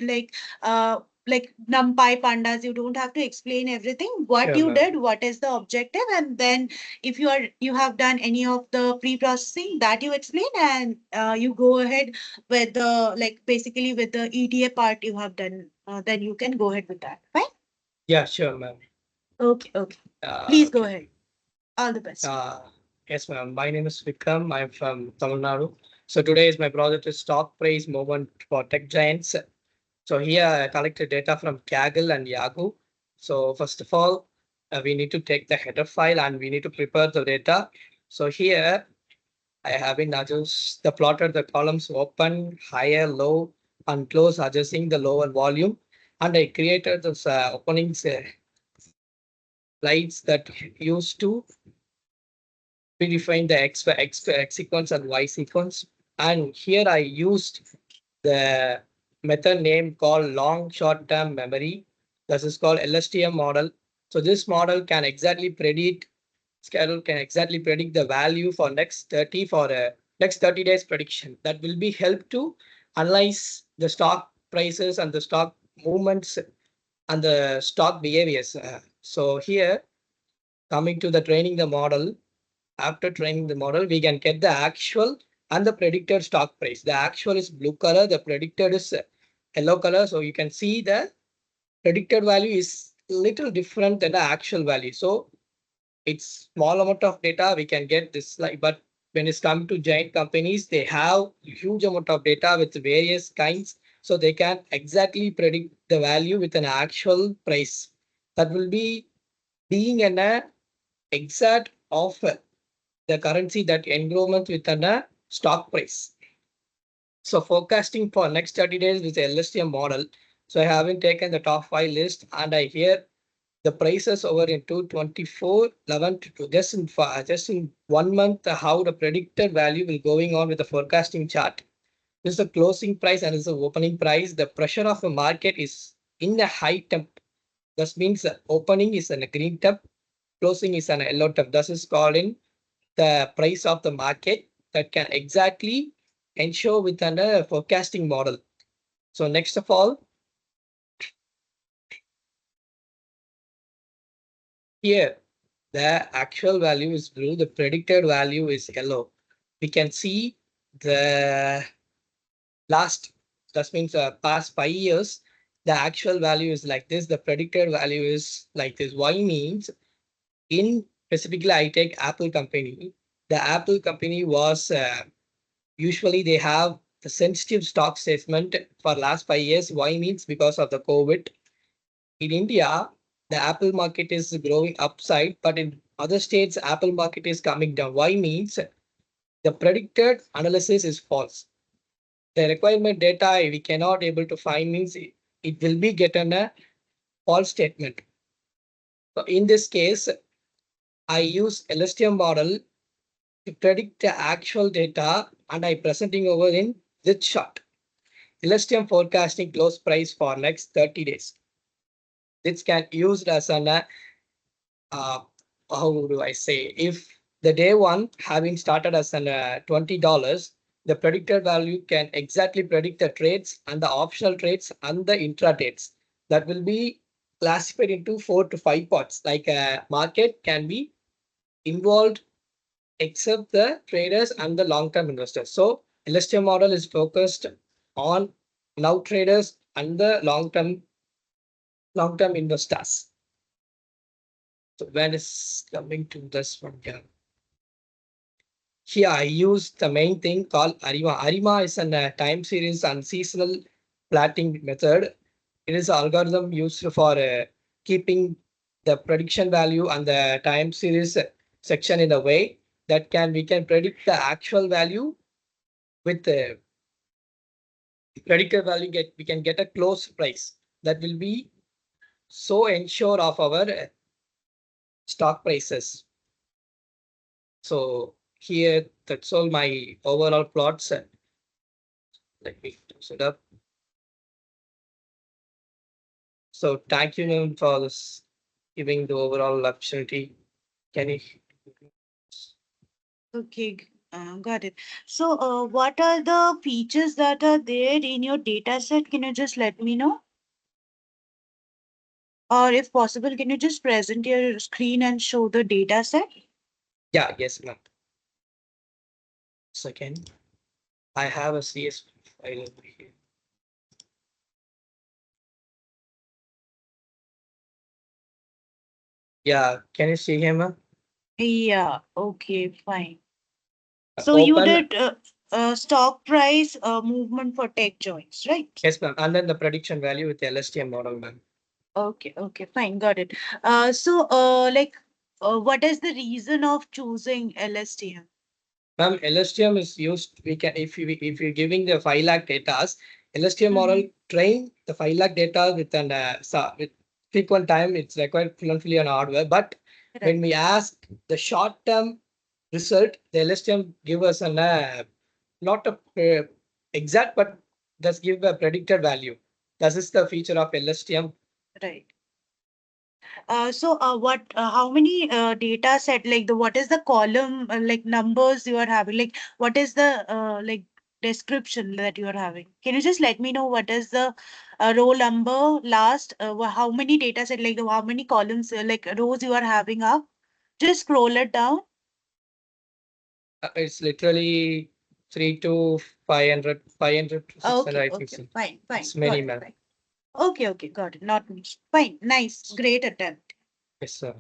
like numpy pandas. You don't have to explain everything what Sure, you ma'am. did, what is the objective, and then if you have done any of the pre-processing that you explain, and you go ahead with the like basically with the EDA part you have done, then you can go ahead with that. Fine. Yeah, sure, ma'am. Okay, okay. Please go Okay. ahead. All the best. Uh, yes, ma'am. My name is Vikram. I'm from Tamil Nadu. So today is my project is stock price movement for tech giants. So here I collected data from Kaggle and Yahoo. So first of all, we need to take the header file and we need to prepare the data. So here I have been adjust the plotted the columns open, higher, low, and close, adjusting the lower volume. And I created those openings slides that used to predefine the X sequence and Y sequence. And here I used the method name called long short-term memory. This is called LSTM model. So this model can exactly predict schedule can exactly predict the value for next 30 days prediction. That will be help to analyze the stock prices and the stock movements and the stock behaviors. So here coming to the training the model, after training the model, we can get the actual and the predicted stock price. The actual is blue color, the predicted is yellow color. So you can see the predicted value is little different than the actual value. So it's small amount of data we can get this like, but when it's come to giant companies, they have huge amount of data with various kinds. So they can exactly predict the value with an actual price. That will be being an exact offer the currency that enrollment within a stock price. So forecasting for next 30 days with the LSTM model, So I haven't taken the top 5 list, and I hear the prices over in 224, 11 to just in 1 month, how the predicted value will going on with the forecasting chart. This is the closing price and this is the opening price. The pressure of the market is in the high temp. That means the opening is in a green temp, closing is an yellow temp. This is called in the price of the market that can exactly ensure within a forecasting model. So next of all, here the actual value is blue, the predicted value is yellow. We can see the last, that means past 5 years, the actual value is like this, the predicted value is like this. Why means in specifically I take Apple company. The Apple company was usually they have the sensitive stock statement for last 5 years. Why means because of the COVID. In India, the Apple market is growing upside, but in other states, Apple market is coming down. Why means the predicted analysis is false. The requirement data we cannot able to find means it will be getting a false statement. So in this case, I use LSTM model to predict the actual data and I presenting over in this chart. LSTM forecasting close price for next 30 days. This can used as an uh, how do I say, if the day one having started as an $20, the predicted value can exactly predict the trades and the optional trades and the intra trades. That will be classified into 4 to 5 parts. Like a market can be involved except the traders and the long-term investors. So LSTM model is focused on now traders and the long-term investors. So when is coming to this one here? Here I use the main thing called ARIMA. ARIMA is a time series and seasonal plotting method. It is an algorithm used for keeping the prediction value and the time series section in a way that we can predict the actual value with the predicted value. We can get a close price that will be so ensure of our stock prices. So here, that's all my overall plots. Let me close it up. So thank you Noon, for this giving the overall opportunity. Can you? Okay, got it. So, what are the features that are there in your data set? Can you just let me know? Or if possible, can you just present your screen and show the data set? Yeah, yes, ma'am. Second, I have a CSV file over here. Yeah, can you see him? Yeah, okay, fine. So you Open. did stock price movement for tech joints, right? Yes, ma'am. And then the prediction value with the LSTM model, ma'am. Okay, okay, fine, got it. What is the reason of choosing LSTM? Ma'am, LSTM is used. We can if you're giving the 5 lakh data, LSTM model train the 5 lakh data with an with frequent time. It's required fluently on hardware. But when we ask the short term result, the LSTM give us an not a exact, but does give a predicted value. This is the feature of LSTM. Right. How many data set, like what is the column, like numbers you are having? Like, what is the description that you are having? Can you just let me know what is the row number last? How many data set, like how many columns, like rows you are having up? Just scroll it down. It's literally 3 to 500, 500 to 600, Okay, I think okay, so. fine, fine, It's got many, it, ma'am. fine. Okay, okay, got it. Not much. Fine, nice, great attempt. Yes, sir.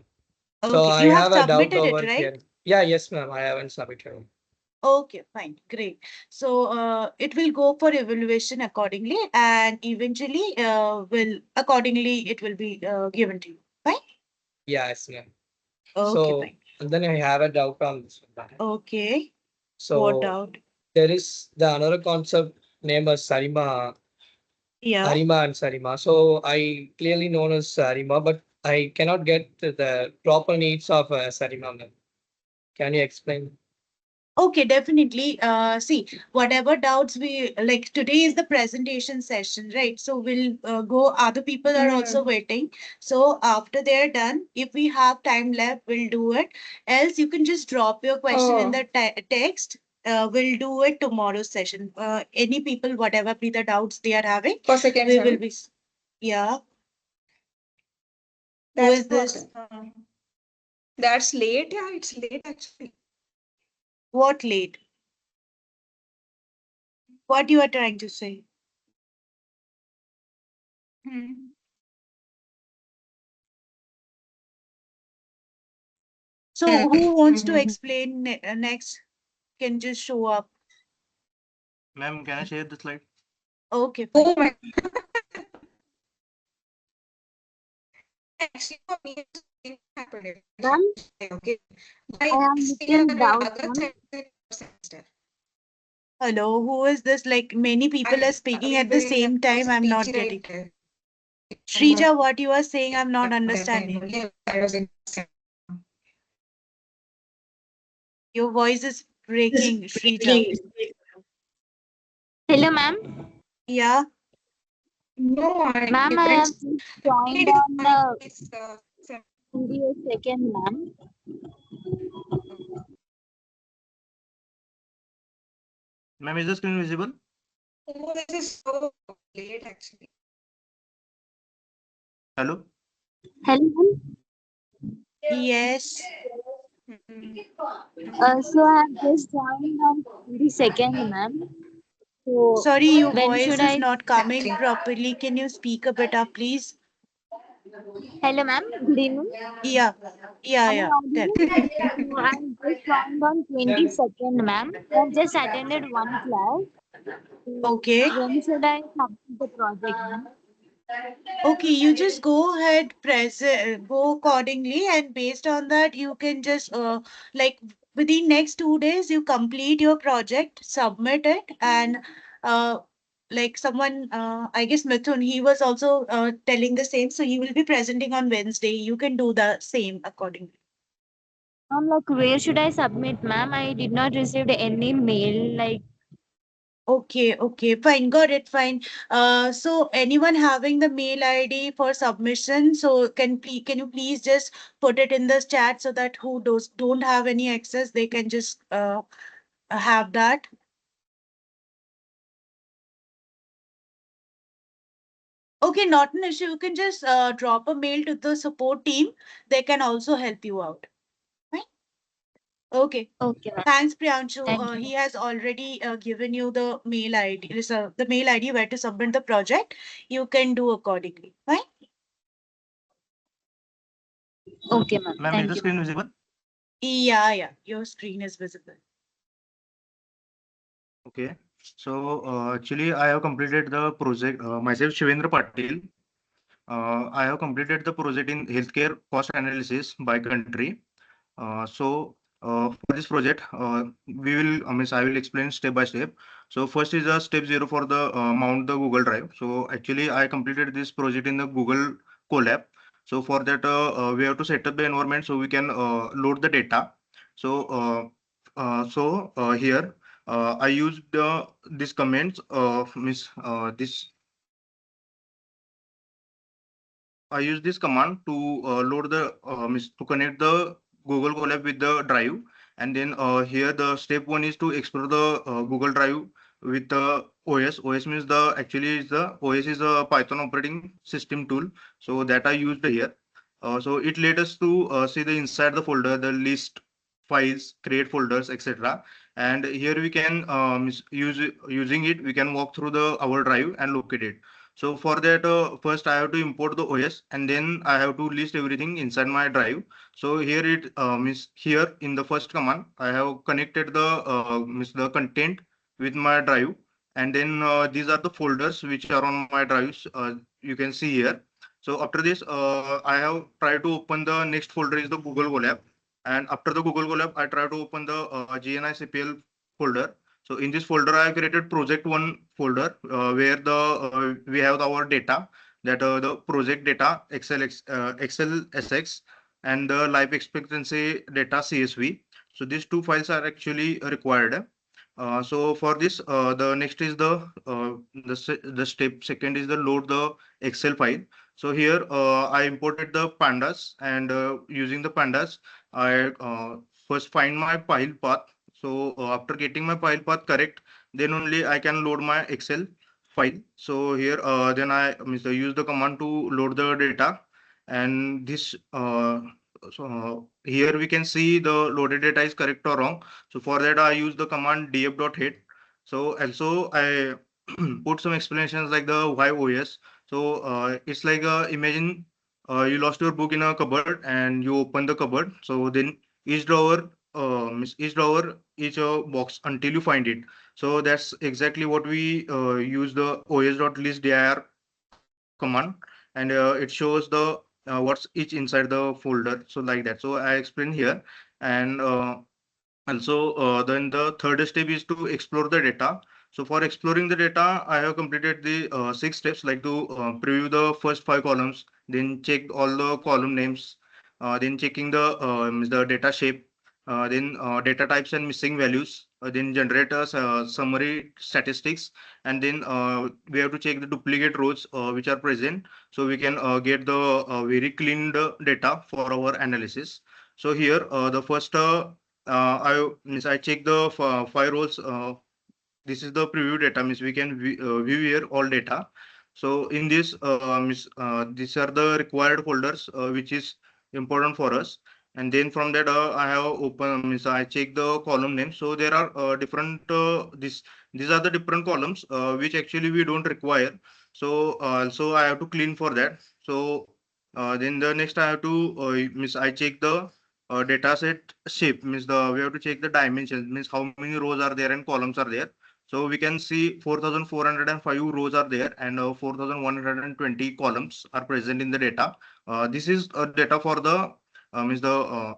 So Okay, I you have have a doubt submitted it, over right? here. Yeah, yes, ma'am. I haven't submitted. Okay, fine, great. So it will go for evaluation accordingly, and eventually will accordingly it will be given to you. Fine. Yes, ma'am. Okay, So fine. and then I have a doubt on this one. Okay. What So doubt? there is the another concept named as Sarima. Yeah. Arima and Sarima. So I clearly known as Sarima, but I cannot get the proper needs of Sarima, ma'am. Can you explain? Okay, definitely. See, whatever doubts we like today is the presentation session, right? So we'll go. Other people are also waiting. So after they're done, if we have time left, we'll do it. Else, you can just drop your question in the text. We'll do it tomorrow's session. Any people, whatever be the doubts they are having, For second we sem. will be. Yeah. Who That's is this? That's late. Yeah, it's late actually. What late? What you are trying to say? Hmm. So who wants to explain next? Can just show up. Ma'am, can I share the slide? Okay, fine. Oh my. Actually, for me, it's happened. Ma'am, Okay. I By have next year, little doubt, August ma'am. semester. Hello, who is this? Like many people are speaking at the same time. I'm not getting. Shrija, what you are saying, I'm not understanding. Your voice is breaking, Shrija. Hello, ma'am. Yeah. No, I Ma'am, I have depends. just joined It is on the this, video second, ma'am. Ma'am, is the screen visible? oh, this is so late actually. Hello? Hello, ma'am. Yes. Mhm. So I have just joined on 22nd, ma'am. So Sorry, your when voice should is I? not coming properly. Can you speak a bit up, please? Hello, ma'am. Good evening. Yeah. Yeah, Am I yeah. Tell. audible? So I just joined on 22nd, ma'am. I have just attended one class. So Okay. when should I submit the project, ma'am? Okay, you just go ahead, go accordingly, and based on that, you can just like within next 2 days, you complete your project, submit it, and uh, like someone, I guess Mithun, he was also telling the same. So he will be presenting on Wednesday. You can do the same accordingly. Like where should I submit, ma'am? I did not receive any mail. Like Okay, okay, fine, got it, fine. So anyone having the mail ID for submission, so can you please just put it in the chat so that who don't have any access, they can just have that. Okay, not an issue. You can just drop a mail to the support team. They can also help you out. Right? Okay. okay, ma'am. Thanks, Priyanshu. Thank you. He has already given you the mail ID. So the mail ID where to submit the project. You can do accordingly. Right? Okay, ma'am. Ma'am, is Thank the you, screen ma'am. visible? Yeah, yeah. Your screen is visible. Okay. So actually, I have completed the project. Myself, Shivendra Patil. I have completed the project in healthcare cost analysis by country. For this project, we will, I will explain step by step. So first is a step zero for the mount the Google Drive. So actually, I completed this project in the Google Colab. So for that, we have to set up the environment so we can load the data. So here I used this comments miss this I use this command to load the to connect the Google Colab with the drive, and then here the step one is to explore the Google Drive with the OS. OS means the actually is the OS is a Python operating system tool, so that I used here. So it led us to see the inside the folder, the list files, create folders, etc. And here we can using it, we can walk through the our drive and locate it. So for that, first I have to import the OS and then I have to list everything inside my drive. So here it is here in the first command, I have connected the the content with my drive. And then these are the folders which are on my drives. You can see here. So after this, I have tried to open the next folder is the Google Colab. And after the Google Colab, I try to open the GNCIPL folder. So in this folder, I have created project one folder where the we have our data, that the project data Excel SX and the life expectancy data CSV. So these two files are actually required. So for this, the next is the step second is the load the Excel file. So here I imported the pandas, and using the pandas, I first find my file path. So after getting my file path correct, then only I can load my Excel file. So here then I use the command to load the data, and this here we can see the loaded data is correct or wrong. So for that I use the command df.head. So also I put some explanations like the why OS. So it's like imagine you lost your book in a cupboard and you open the cupboard. So then each drawer each box until you find it. So that's exactly what we use the os.listdir command, and it shows the what's each inside the folder. So like that. So I explain here, and also, then the third step is to explore the data. So for exploring the data, I have completed the 6 steps, like to preview the first 5 columns, then check all the column names, then checking the data shape, then data types and missing values, then generate a summary statistics, and then we have to check the duplicate rows which are present, so we can get the very clean data for our analysis. So here the first I check the 5 rows. This is the preview data, means we can view here all data. So in this these are the required folders which is important for us. And then from that I have open means I check the column name. So there are different these are the different columns which actually we don't require. So also I have to clean for that. So then the next I have to means I check the data set shape, means the we have to check the dimensions, means how many rows are there and columns are there. So we can see 4,405 rows are there, and 4,120 columns are present in the data. This is data for the means the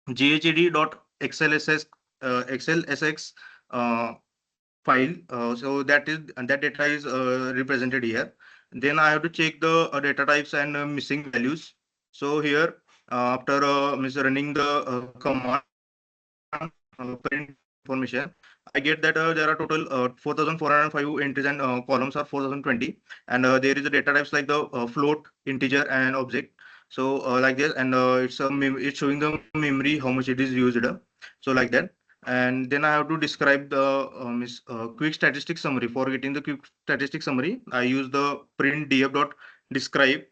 ghd.xlsx xlsx file. So that data is represented here. Then I have to check the data types and missing values. So here after running the command print information, I get that there are total 4,405 entries, and columns are 4,020, and there is a data types like the float, integer, and object. So like this, and it's showing the memory how much it is used. So like that, and then I have to describe the quick statistic summary. For getting the quick statistic summary, I use the print df dot describe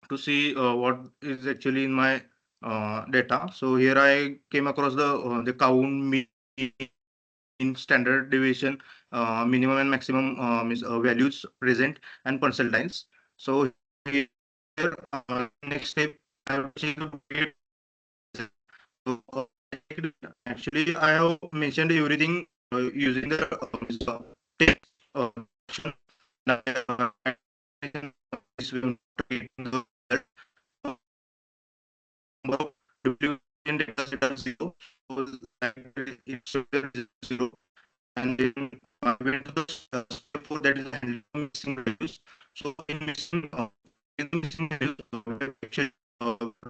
to see what is actually in my data. So here I came across the count, mean, standard deviation, minimum and maximum values present, and percentiles. So here next step I have to check the duplicate rows are there. So I checked actually I have mentioned everything using the text section. And I this way to getting the result. Number of duplication data set are zero. So it shows there is zero. And then went to the step 4, that is handling missing values. So in in the missing values, we have actually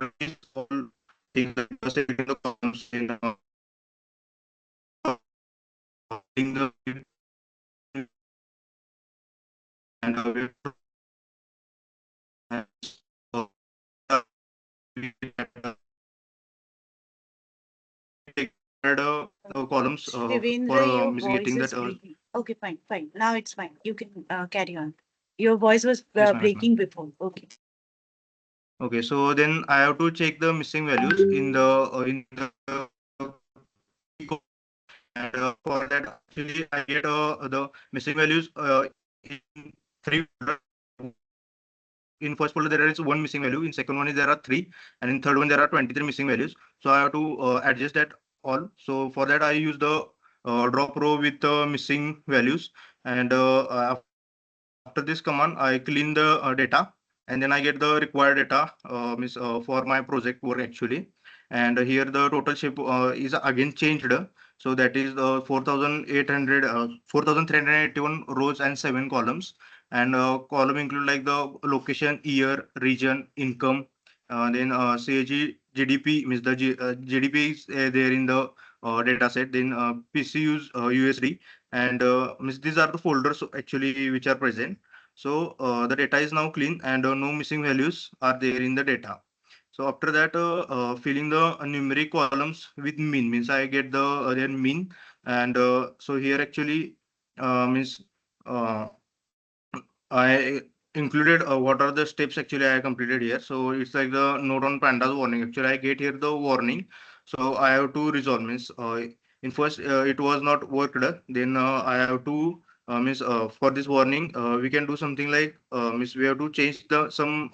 replace all things like setting the columns in in the and we have to uh, columns for Devendra, your getting voice that. is breaking. Okay, fine, fine. Now it's fine. You can carry on. Your voice was Yes, ma'am. breaking before. Okay. Okay, so then I have to check the missing values in the and for that actually I get the missing values in 3 in first folder there is 1 missing value, in second one is there are 3, and in third one there are 23 missing values. So I have to adjust that all. So for that I use the drop row with missing values, and after this command I clean the data, and then I get the required data for my project work actually. And here the total shape is again changed. So So that is 4,381 rows and 7 columns. And column include like the location, year, region, income. Then CAG GDP means the GDP is there in the data set. Then PCUs USD, and means these are the folders actually which are present. So the data is now clean, and no missing values are there in the data. So after that, filling the numeric columns with mean means I get the their mean, and so here actually means uh, I included what are the steps actually I completed here. So it's like the note on pandas warning. Actually, I get here the warning, so I have to resolve means in first it was not worked. Then I have to means for this warning we can do something like means we have to change the some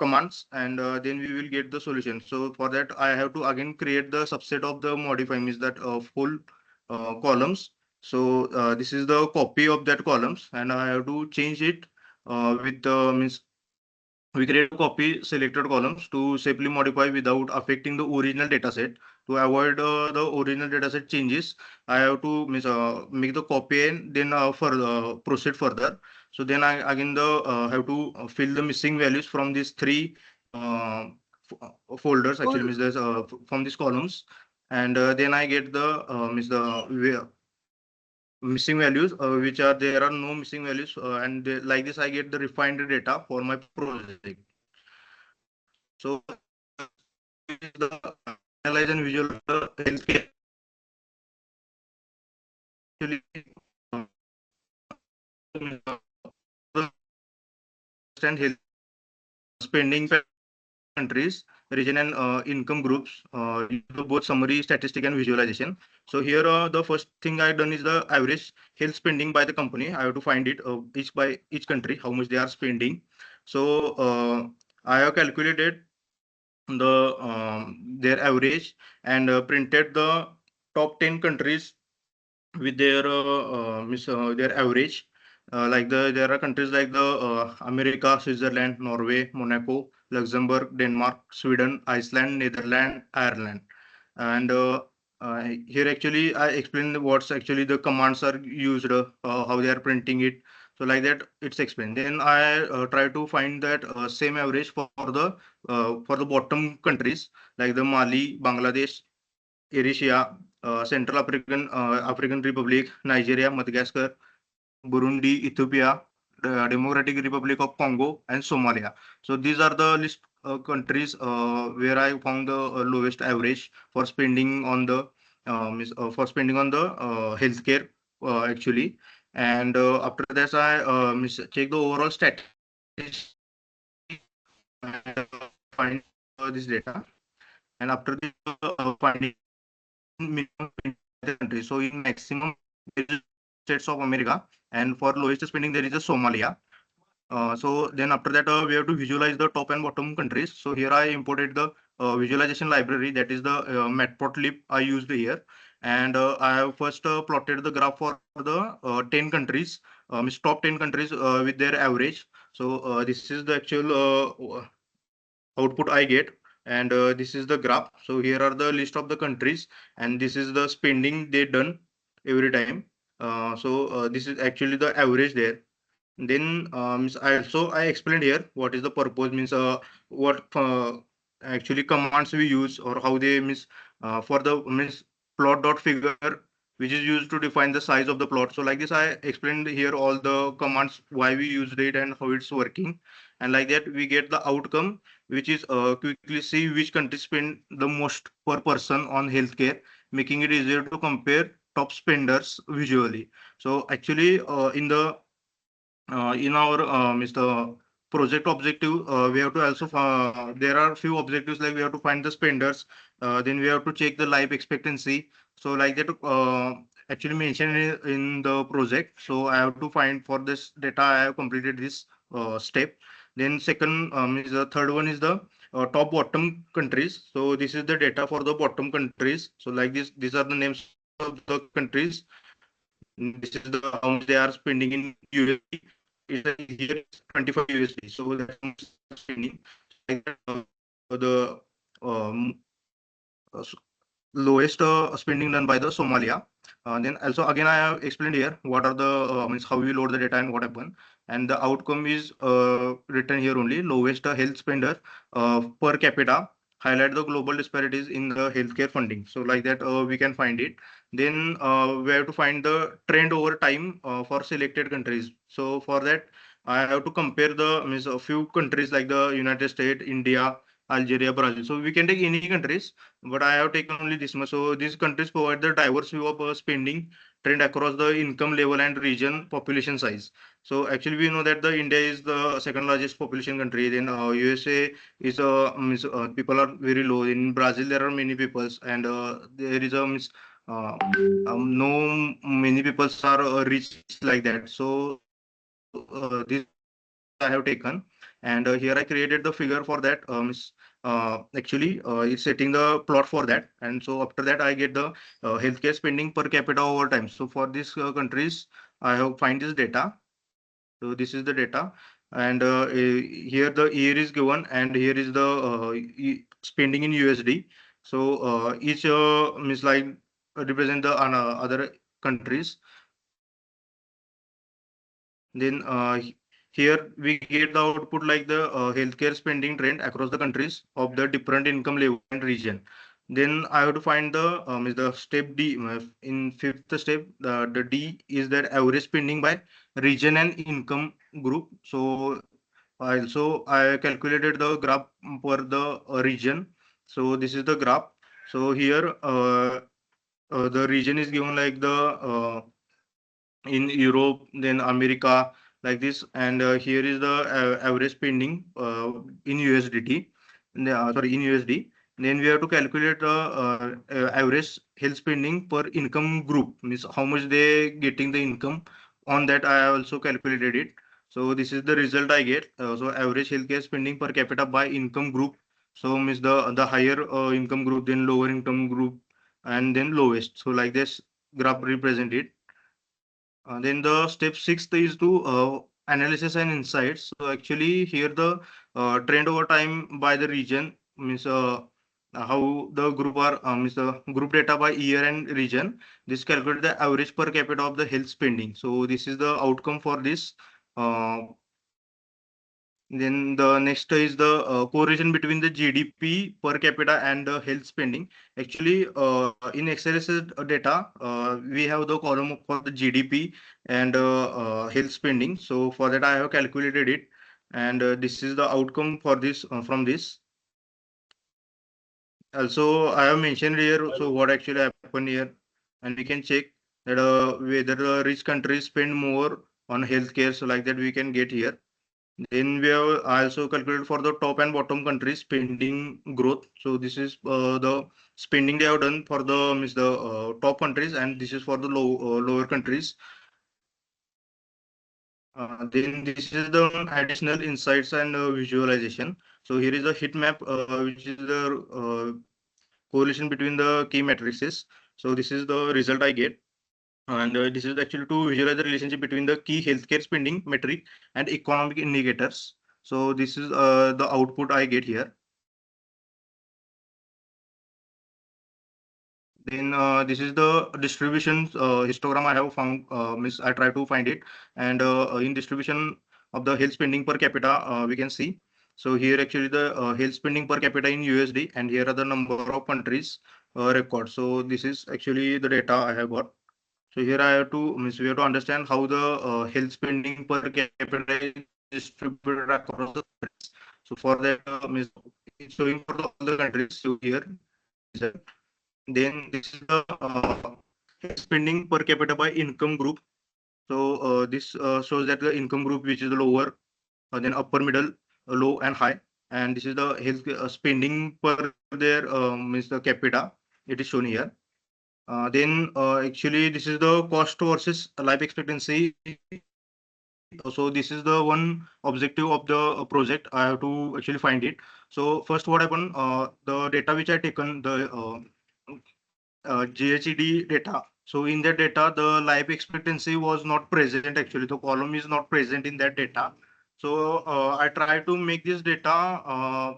commands, and then we will get the solution. So for that I have to again create the subset of the modify means that full columns. So this is the copy of that columns, and I have to change it with means we create a copy selected columns to safely modify without affecting the original dataset. To avoid the original dataset changes, I have to make the copy and then further proceed further. So then I again the have to fill the missing values from these three folders actually means there's from these columns, and then I get the means the missing values which are there are no missing values, and like this I get the refined data for my project. So is the analyze and visualize the healthcare actually understand health spending countries, region, and income groups. Use the both summary, statistic, and visualization. So here, the first thing I done is the average health spending by the company. I have to find it each by each country how much they are spending. So I have calculated the their average, and printed the top 10 countries with their their average. Like there are countries like the America, Switzerland, Norway, Monaco, Luxembourg, Denmark, Sweden, Iceland, Netherlands, Ireland. And here actually I explain what's actually the commands are used, how they are printing it. So like that it's explained. Then I try to find that same average for the bottom countries like the Mali, Bangladesh, Eritrea, African Republic, Nigeria, Madagascar, Burundi, Ethiopia, the Democratic Republic of Congo, and Somalia. So these are the list countries where I found the lowest average for spending on the for spending on the healthcare actually. And after that, I check the overall statistics and find this data. And after this finding minimum country. So in maximum there is states of America, and for lowest spending there is a Somalia. So then after that we have to visualize the top and bottom countries. So here I imported the visualization library, that is the matplotlib I used here, and I have first plotted the graph for the 10 countries, means top 10 countries with their average. So this is the actual output I get, and this is the graph. So here are the list of the countries, and this is the spending they done every time. So this is actually the average there. Then I explained here what is the purpose means what actually commands we use, or how they means for the means plot dot figure which is used to define the size of the plot. So like this I explained here all the commands why we used it and how it's working, and like that we get the outcome which is quickly see which country spend the most per person on healthcare, making it easier to compare top spenders visually. So actually in our Mr. project objective, we have to also there are few objectives like we have to find the spenders, then we have to check the life expectancy. So like that actually mentioned in the project. So I have to find for this data. I have completed this step. Then second is the third one is the top bottom countries. So this is the data for the bottom countries. So like this, these are the names of the countries. This is the how much they are spending in USD. Here it's 25 USD. So that's how much they are spending. So like that, the um, lowest spending done by the Somalia. Then also again I have explained here what are the means how we load the data and what happened, and the outcome is written here only. Lowest health spender per capita, highlight the global disparities in the healthcare funding. So like that we can find it. Then we have to find the trend over time for selected countries. So for that I have to compare the means a few countries like the United States, India, Algeria, Brazil. So we can take any countries, but I have taken only this much. So these countries provide the diverse view of spending trend across the income level and region population size. So actually we know that the India is the second largest population country. Then USA is people are very low. In Brazil there are many peoples, and there is a no many peoples are rich like that. So these are the countries I have taken, and here I created the figure for that. Actually, it's setting the plot for that, and so after that I get the healthcare spending per capita over time. So for these countries, I have find this data. So this is the data, and here the year is given, and here is the spending in USD. So each means like represent the other countries. Then here we get the output like the healthcare spending trend across the countries of the different income level and region. Then I have to find the is the step D. In fifth step, the D is that average spending by region and income group. So I calculated the graph for the region. So this is the graph. So here the region is given like the in Europe, then America, like this. And here is the average spending in USDT, sorry, in USD. Then we have to calculate the average health spending per income group, means how much they getting the income. On that, I also calculated it. So this is the result I get. So average healthcare spending per capita by income group. So means the higher income group, then lower income group, and then lowest. So like this graph represent it. Then the step sixth is to analysis and insights. So actually here the trend over time by the region means how the group are means the group data by year and region. This calculate the average per capita of the health spending. So this is the outcome for this. Uh, then the next is the correlation between the GDP per capita and the health spending. Actually, in XLSS data, we have the column for the GDP and health spending. So for that, I have calculated it, and this is the outcome for this from this. Also, I have mentioned here. So what actually happened here, and we can check that whether the rich countries spend more on healthcare. So like that, we can get here. Then we have also calculated for the top and bottom countries spending growth. So this is the spending they have done for the means the top countries, and this is for the lower countries. Then this is the one additional insights and visualization. So here is a heat map, which is the correlation between the key matrices. So this is the result I get. And this is actually to visualize the relationship between the key healthcare spending metric and economic indicators. So this is the output I get here. Then this is the distribution histogram I have found. Miss I try to find it, and in distribution of the health spending per capita, we can see. So here actually the health spending per capita in USD, and here are the number of countries record. So this is actually the data I have got. So here I have to means we have to understand how the health spending per capita is distributed across the countries. So for that, means it's showing for all the countries. So here result. Then this is the health spending per capita by income group. So this shows that the income group which is the lower, then upper, middle, low, and high. And this is the health spending per their means the capita. It is shown here. Then actually this is the cost versus life expectancy. So this is the one objective of the project. I have to actually find it. So first what happened, the data which I taken, the GHED data. So in that data, the life expectancy was not present actually. The column is not present in that data. So I try to make this data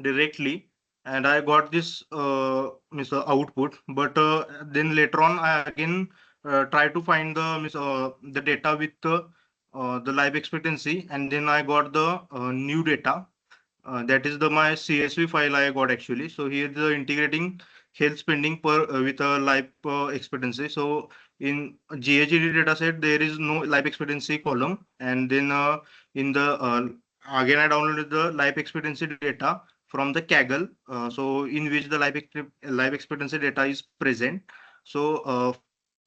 directly. and I got this output. But then later on, I again try to find the data with the life expectancy, and then I got the new data. That is the my CSV file I got actually. So here the integrating health spending per with a life expectancy. So in GHD data set there is no life expectancy column, and then in the again I downloaded the life expectancy data from the Kaggle. So in which the life expectancy data is present. So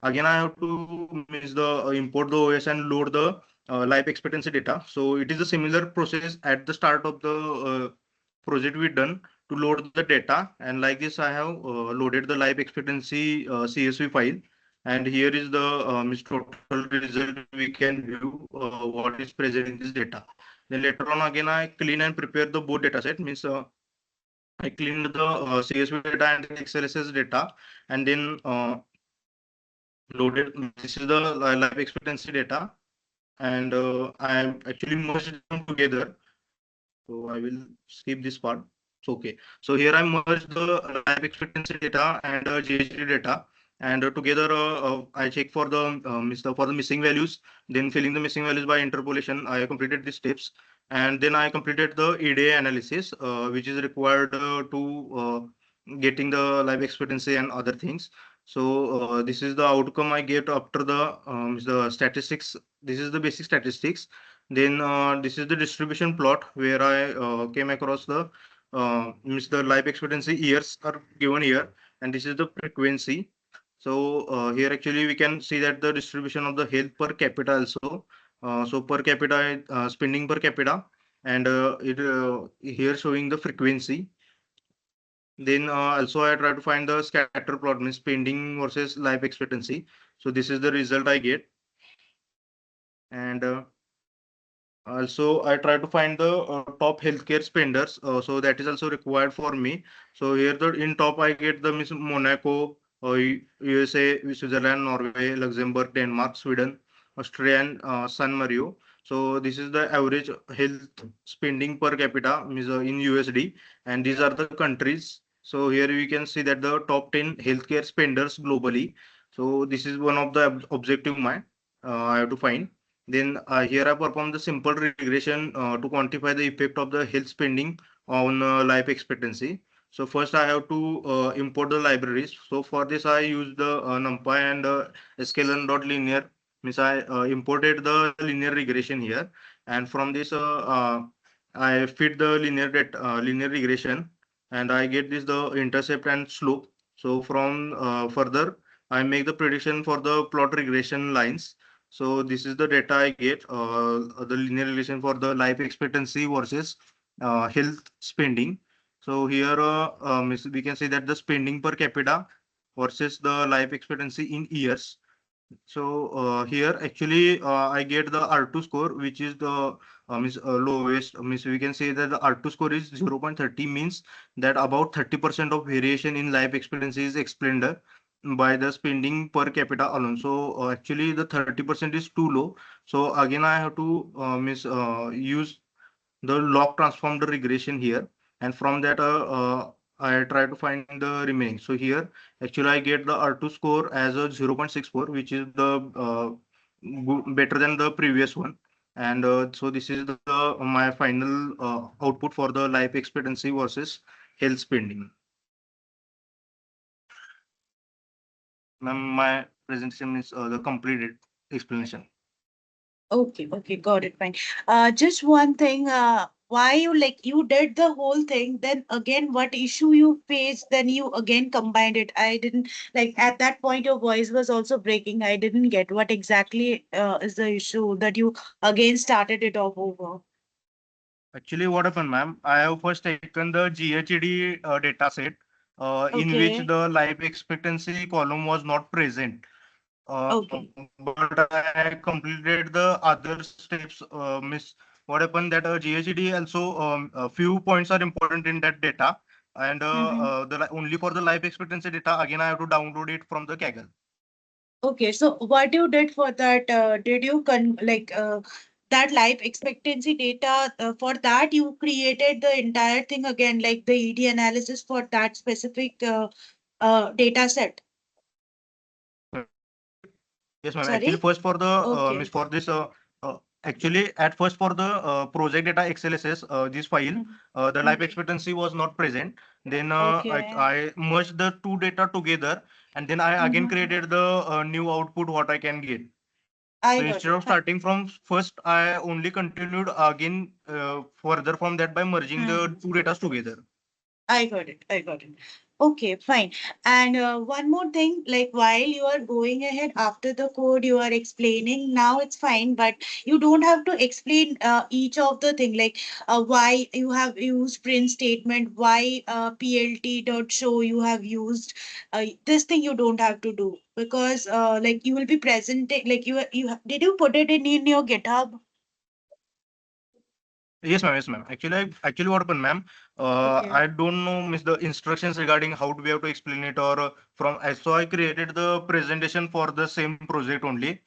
again I have to miss the import the OS and load the life expectancy data. So it is a similar process at the start of the project we done to load the data. And like this, I have loaded the life expectancy CSV file. And here is the total result we can view what is present in this data. Then later on again, I clean and prepare the both data set. Means I cleaned the CSV data and the XLSS data, and then loaded. This is the life expectancy data, and I actually merged them together. So I will skip this part. So, okay. So here I merged the life expectancy data and GHD data, and together I check for the for the missing values. Then filling the missing values by interpolation. I completed these steps, and then I completed the EDA analysis, which is required getting the life expectancy and other things. So this is the outcome I get after the statistics. This is the basic statistics. Then this is the distribution plot where I came across the life expectancy years are given here, and this is the frequency. So here actually we can see that the distribution of the health per capita also. So per capita spending per capita, and it here showing the frequency. Then also I try to find the scatter plot, means spending versus life expectancy. So this is the result I get, and also, I try to find the top healthcare spenders. So that is also required for me. So here the in top I get the Miss Monaco, USA, Switzerland, Norway, Luxembourg, Denmark, Sweden, Australia, and San Mario. So this is the average health spending per capita means, in USD, and these are the countries. So here we can see that the top 10 healthcare spenders globally. So this is one of the objective mine I have to find. Then here I perform the simple regression to quantify the effect of the health spending on life expectancy. So first I have to import the libraries. So for this I use the NumPy and sklearn.linear. Means I imported the linear regression here, and from this I fit the linear regression, and I get this the intercept and slope. So from further I make the prediction for the plot regression lines. So this is the data I get, the linear relation for the life expectancy versus health spending. So here we can say that the spending per capita versus the life expectancy in years. So here actually I get the R2 score, which is the lowest. Means we can say that the R2 score is 0.30, means that about 30% of variation in life expectancy is explained by the spending per capita alone. So actually the 30% is too low. So again I have to use the log transform the regression here, and from that I try to find the remaining. So here actually I get the R2 score as a 0.64, which is the better than the previous one. And so this is the my final output for the life expectancy versus health spending. Ma'am, my presentation is the completed explanation. Okay, okay, got it, fine. Just one thing, why you like you did the whole thing, then again, what issue you faced, then you again combined it. I didn't like at that point your voice was also breaking. I didn't get what exactly is the issue that you again started it off over. Actually, what happened, ma'am? I have first taken the GHD data set in which Okay, the life expectancy column was not present. okay, But I completed the other steps. Miss, what happened that GHD also a few points are important in that data, and mm-hmm. only for the life expectancy data again I have to download it from the Kaggle. Okay. So what you did for that? Did you that life expectancy data, for that you created the entire thing again, like the ED analysis for that specific data set. Yes, ma'am. Actually, Sorry? first for the Okay. means for this actually at first for the project data XLSS this file Mhm. the life Okay. expectancy was not present. Then Okay. I merged the two data together, and then I again Mhm. created the new output what I can get. I So got instead it. of starting from first, I only continued again further from that by merging the Mhm. two datas together. I got it. I got it. Okay, fine. And one more thing, like while you are going ahead after the code, you are explaining. Now it's fine, but you don't have to explain each of the thing, like why you have used print statement, why PLT dot show you have used. This thing you don't have to do because like you will be presenting, like did you put it in your GitHub? Yes, ma'am. Yes, ma'am. Actually, what happened, ma'am? Okay. I don't know, miss the instructions regarding how do we have to explain it or from. So I created the presentation for the same project only.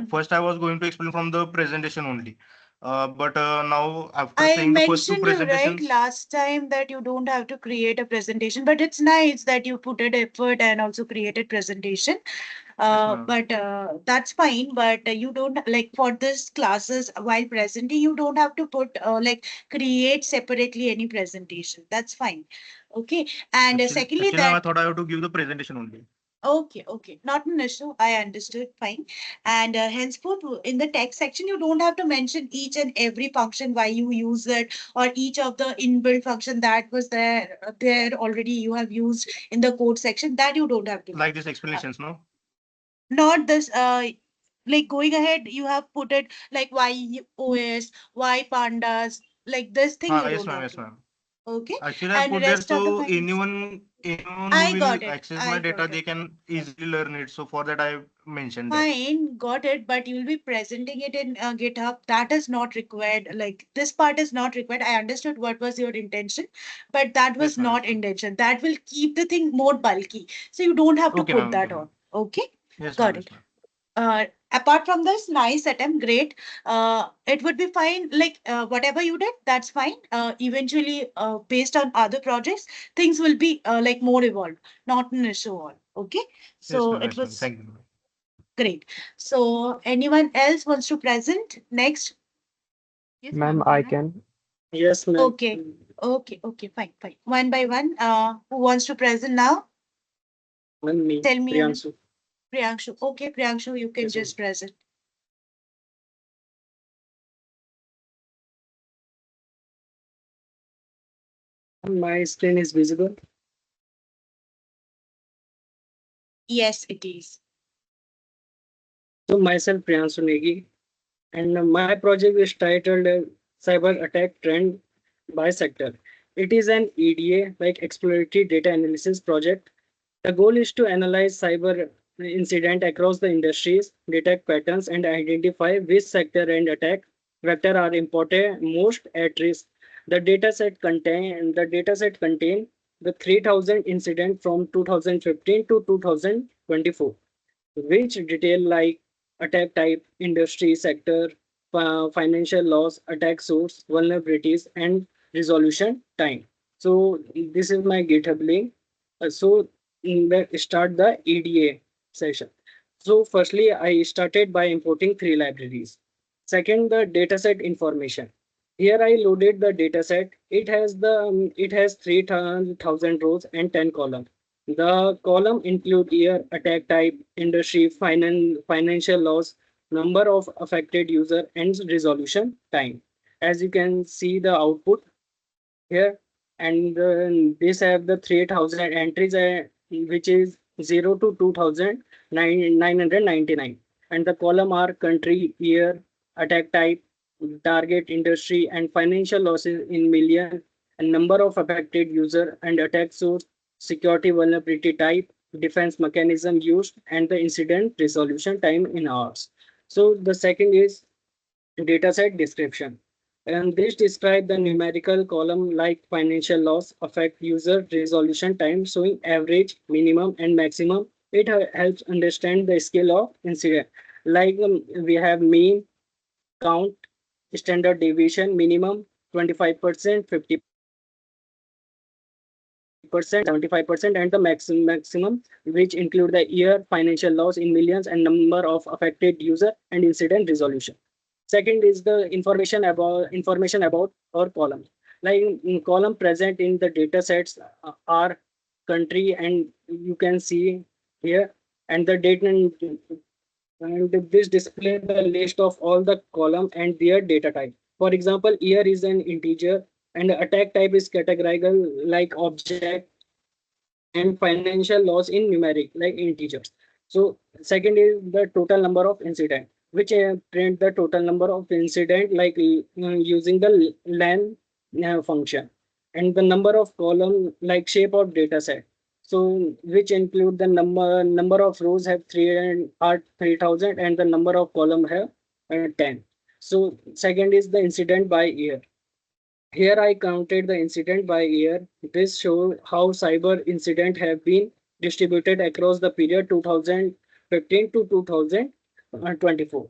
First I was going to explain from the presentation only, but now after I saying the first two mentioned you right presentations, last time that you don't have to create a presentation, but it's nice that you put it effort and also created presentation. yes, ma'am. But that's fine. But you don't like for this classes while presenting, you don't have to put like create separately any presentation. That's fine. Okay. And secondly, Actually, ma'am, I that thought I have to give the presentation only. okay, okay, not an issue. I understood. Fine. And henceforth, in the text section, you don't have to mention each and every function why you use it, or each of the inbuilt function that was there already you have used in the code section. That you don't have to do. Like this Uh, explanations, no? Not this. Like going ahead, you have put it like why OS, why pandas. Like this thing you Yes, don't ma'am. have Yes, to do. ma'am. Okay. Actually, I And the put there rest of the so findings. anyone who I will got it. access I my got data, it. they can easily learn it. So for that, I mentioned that. Fine, got it, but you'll be presenting it in GitHub. That is not required. Like this part is not required. I understood what was your intention, but that was Yes, ma'am. not Yes, ma'am. intention. That will keep the thing more bulky. So you don't have to Okay, put ma'am. Okay, that ma'am. on. Okay, Yes, ma'am. got Yes, it. ma'am. Apart from this, nice attempt, great. It would be fine. Like whatever you did, that's fine. Eventually, based on other projects, things will be like more evolved, not an issue all. Okay, Yes, so ma'am. it Yes, ma'am. was Thank you, ma'am. great. So anyone else wants to present next? Yes, Ma'am, ma'am. I Can I? can. Yes, ma'am. Okay, okay, okay, fine, fine. One by one. Who wants to present now? And me, Tell me your name. Priyanshu. Priyanshu. Okay, Priyanshu, you can Yes, ma'am. just present. My screen is visible. Yes, it is. So myself, Priyanshu Negi, and my project is titled Cyber Attack Trend by Sector. It is an EDA, like exploratory data analysis project. The goal is to analyze cyber incident across the industries, detect patterns, and identify which sector and attack vector are important most at risk. The dataset contain the 3,000 incident from 2015 to 2024, which detail like attack type, industry, sector, financial loss, attack source, vulnerabilities, and resolution time. So this is my GitHub link. Let's start the EDA session. So firstly, I started by importing three libraries. Second, the dataset information. Here I loaded the dataset. It has 3,000 rows and 10 columns. The column include year, attack type, industry, financial loss, number of affected user, and resolution time. As you can see the output here, and these have the 3,000 entries, which is 0 to 2,999. And the column are country, year, attack type, target industry, and financial losses in million, and number of affected user and attack source, security vulnerability type, defense mechanism used, and the incident resolution time in hours. So the second is dataset description. And this describe the numerical column like financial loss, affect user resolution time, showing average, minimum, and maximum. It helps understand the scale of incident. Like we have mean, count, standard deviation minimum 25%, 50%, 75%, and the maximum, which include the year, financial loss in millions, and number of affected user and incident resolution. Second is the information about our column. Like in column present in the data sets are country, and you can see here, and the date, and this display the list of all the column and their data type. For example, year is an integer, and the attack type is categorical like object, and financial loss in numeric like integers. So second is the total number of incident, which print the total number of incident like using the len function, and the number of column like shape of data set. So which include the number of rows have 3,000, and the number of column have 10. So second is the incident by year. Here I counted the incident by year. This shows how cyber incident have been distributed across the period 2015 to 2024.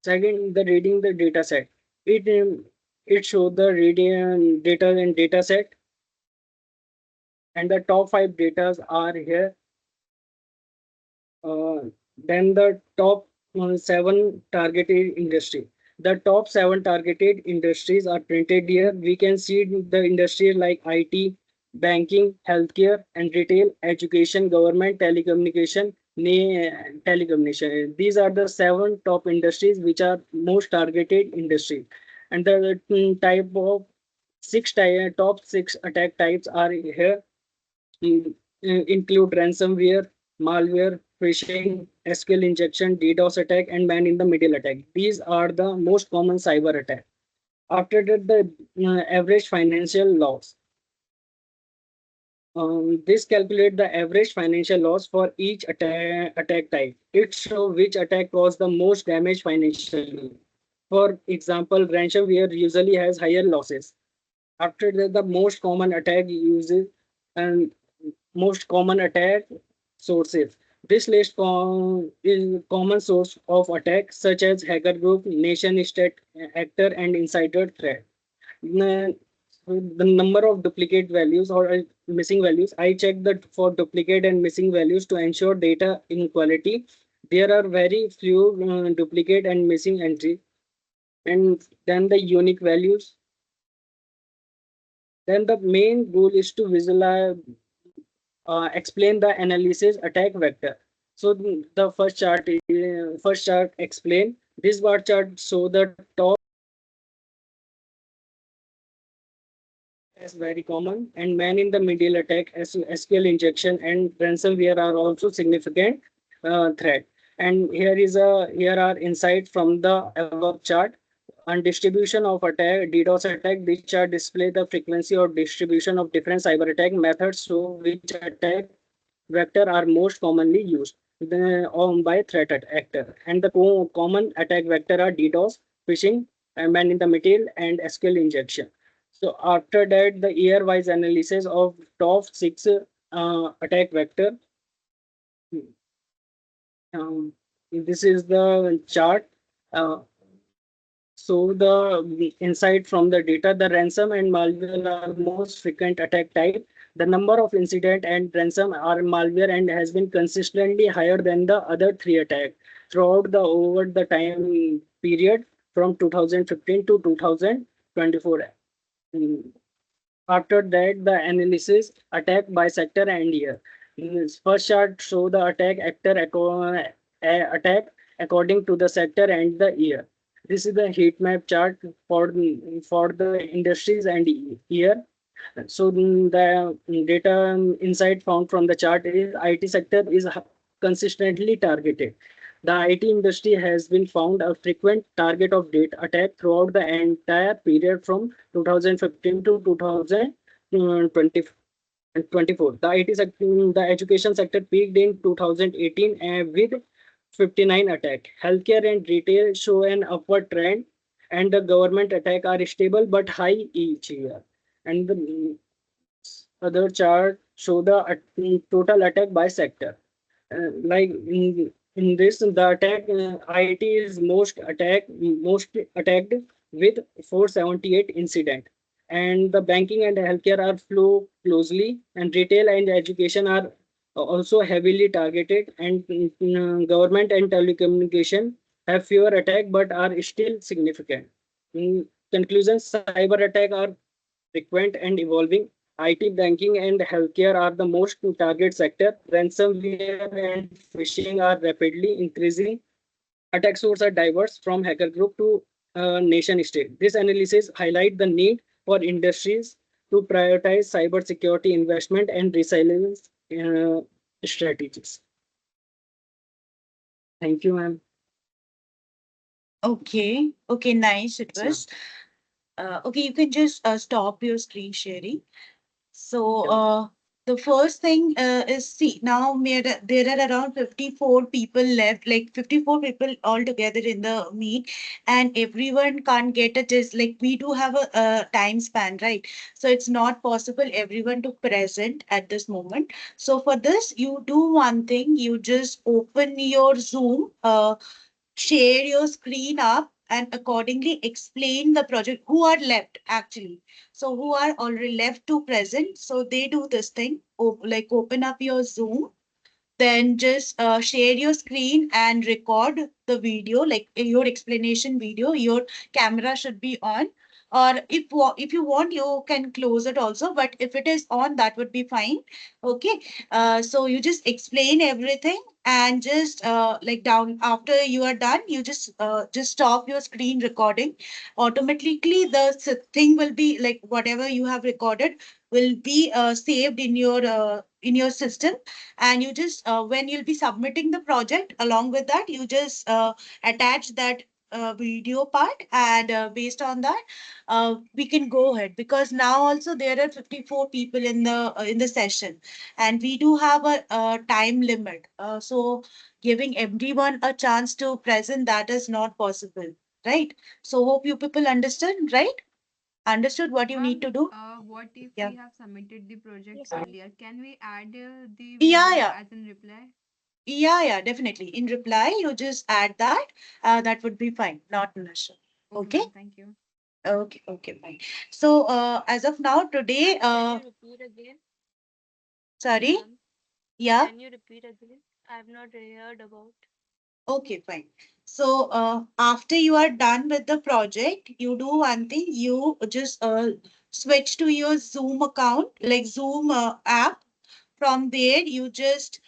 Second, the reading the data set. It showed the reading data and data set, and the top 5 data are here. Then the top 7 targeted industry. The top 7 targeted industries are printed here. We can see the industries like IT, banking, healthcare, and retail, education, government, telecommunication. These are the 7 top industries which are most targeted industries. And the type of top 6 attack types are here. Include ransomware, malware, phishing, SQL injection, DDoS attack, and man in the middle attack. These are the most common cyber attack. After that, the average financial loss. This calculate the average financial loss for each attack type. It shows which attack caused the most damage financially. For example, ransomware usually has higher losses. After that, the most common attack uses and most common attack sources. This list is common source of attack such as hacker group, nation state actor, and insider threat. The the number of duplicate values or missing values. I checked that for duplicate and missing values to ensure data inequality. There are very few duplicate and missing entries, and then the unique values. Then the main goal is to visualize explain the analysis attack vector. So the first chart explain. This bar chart show the top as very common, and man in the middle attack as SQL injection and ransomware are also significant threat. And here are insight from the above chart. On distribution of attack, DDoS attack, this chart display the frequency or distribution of different cyber attack methods, so which attack vector are most commonly used by threat actor. And the common attack vector are DDoS, phishing, man in the middle, and SQL injection. So after that, the year-wise analysis of top 6 attack vector. This is the chart. So the insight from the data, the ransom and malware are most frequent attack type. The number of incident and ransom are malware and has been consistently higher than the other 3 attacks throughout the over the time period from 2015 to 2024. After that, the analysis attack by sector and year. This first chart show the attack according to the sector and the year. This is the heat map chart for the industries and year. So the data insight found from the chart is IT sector is consistently targeted. The IT industry has been found a frequent target of data attack throughout the entire period from 2015 to 2024. The IT sector, the education sector peaked in 2018 with 59 attack. Healthcare and retail show an upward trend, and the government attack are stable but high each year. And the other chart show the total attack by sector. Like in this, the attack IT is most attacked with 478 incident. And the banking and healthcare are flow closely, and retail and education are also heavily targeted, and government and telecommunication have fewer attack but are still significant. In conclusion, cyber attack are frequent and evolving. IT, banking, and healthcare are the most target sector. Ransomware and phishing are rapidly increasing. Attack sources are diverse from hacker group to nation state. This analysis highlight the need for industries to prioritize cybersecurity investment and resilience strategies. Thank you, ma'am. Okay. Okay, nice. It Yes, ma'am. was. Okay, you can just stop your screen sharing. So Okay, ma'am. the first thing is, see, now there are around 54 people left, like 54 people altogether in the meet, and everyone can't get it. Is like we do have a time span, right? So it's not possible everyone to present at this moment. So for this, you do one thing, you just open your Zoom. Share your screen up and accordingly explain the project who are left actually, so who are already left to present, so they do this thing, like open up your Zoom, then just share your screen and record the video, like your explanation video. Your camera should be on, or if you want, you can close it also, but if it is on, that would be fine. Okay. So you just explain everything, and just like down after you are done, you just stop your screen recording. Automatically the thing will be like whatever you have recorded will be saved in your system. And you just when you'll be submitting the project, along with that you just attach that video part, and based on that we can go ahead, because now also there are 54 people in the session, and we do have a time limit, so giving everyone a chance to present, that is not possible, right? So hope you people understand, right? Understood what you need Ma'am, to do. what if Yeah. we have submitted the project Yes, ma'am. earlier? Can we add the Yeah, video yeah. as in reply? Yeah, definitely. In reply, you just add that. That would be fine. Not an issue. Okay, Okay? ma'am. Thank you. Okay, fine. So, as of now, today, Ma'am, can you repeat again? sorry. Ma'am, Yeah. can you repeat again? I have not heard about. Okay, fine. So, after you are done with the project, you do one thing. You just switch to your Zoom account, like Zoom app. From there, you just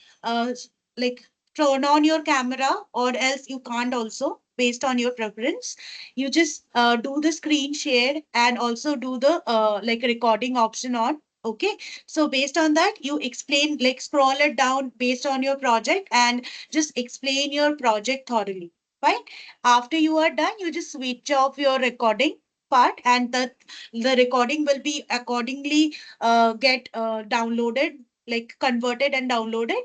like turn on your camera, or else you can't also, based on your preference. You just do the screen share and also do the like recording option on. Okay. So based on that, you explain, like scroll it down based on your project, and just explain your project thoroughly. Fine. After you are done, you just switch off your recording part, and the recording will be accordingly get downloaded, like converted and downloaded.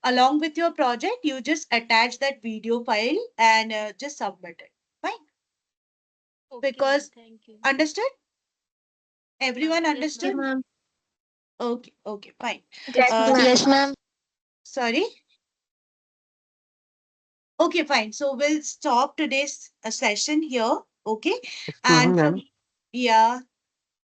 Along with your project, you just attach that video file and just submit it. Fine. Okay, ma'am. Because Thank you. understood? Everyone Yes, understood? ma'am. Okay, fine. Yes, ma'am. Yes, ma'am. Sorry. Okay, fine. So we'll stop today's session here. Okay. Excuse me, And ma'am. from, yeah.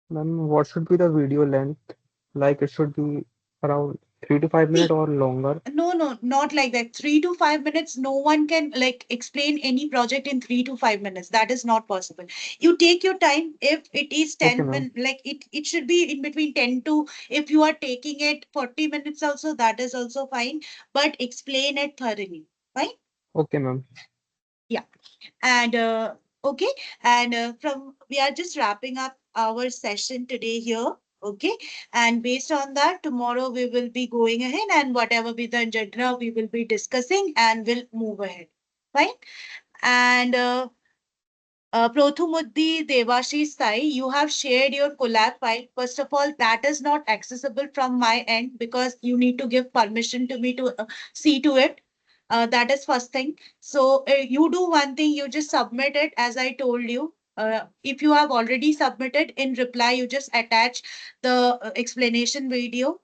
Ma'am, what should be the video length? Like it should be around 3 to 5 minutes See, or longer. no, not like that. 3 to 5 minutes, no one can like explain any project in 3 to 5 minutes. That is not possible. You take your time. If it is Okay, 10 ma'am. minutes, like it should be in between 10 to, if you are taking it 40 minutes also, that is also fine. But explain it thoroughly. Fine? Okay, ma'am. Yeah. And okay, and from we are just wrapping up our session today here. Okay, and based on that, tomorrow we will be going ahead, and whatever be the agenda, we will be discussing and we'll move ahead. Fine. And Prothumuddi Devashish Sai, you have shared your collab file. First of all, that is not accessible from my end, because you need to give permission to me to see to it. That is first thing. So you do one thing, you just submit it as I told you. If you have already submitted, in reply, you just attach the explanation video.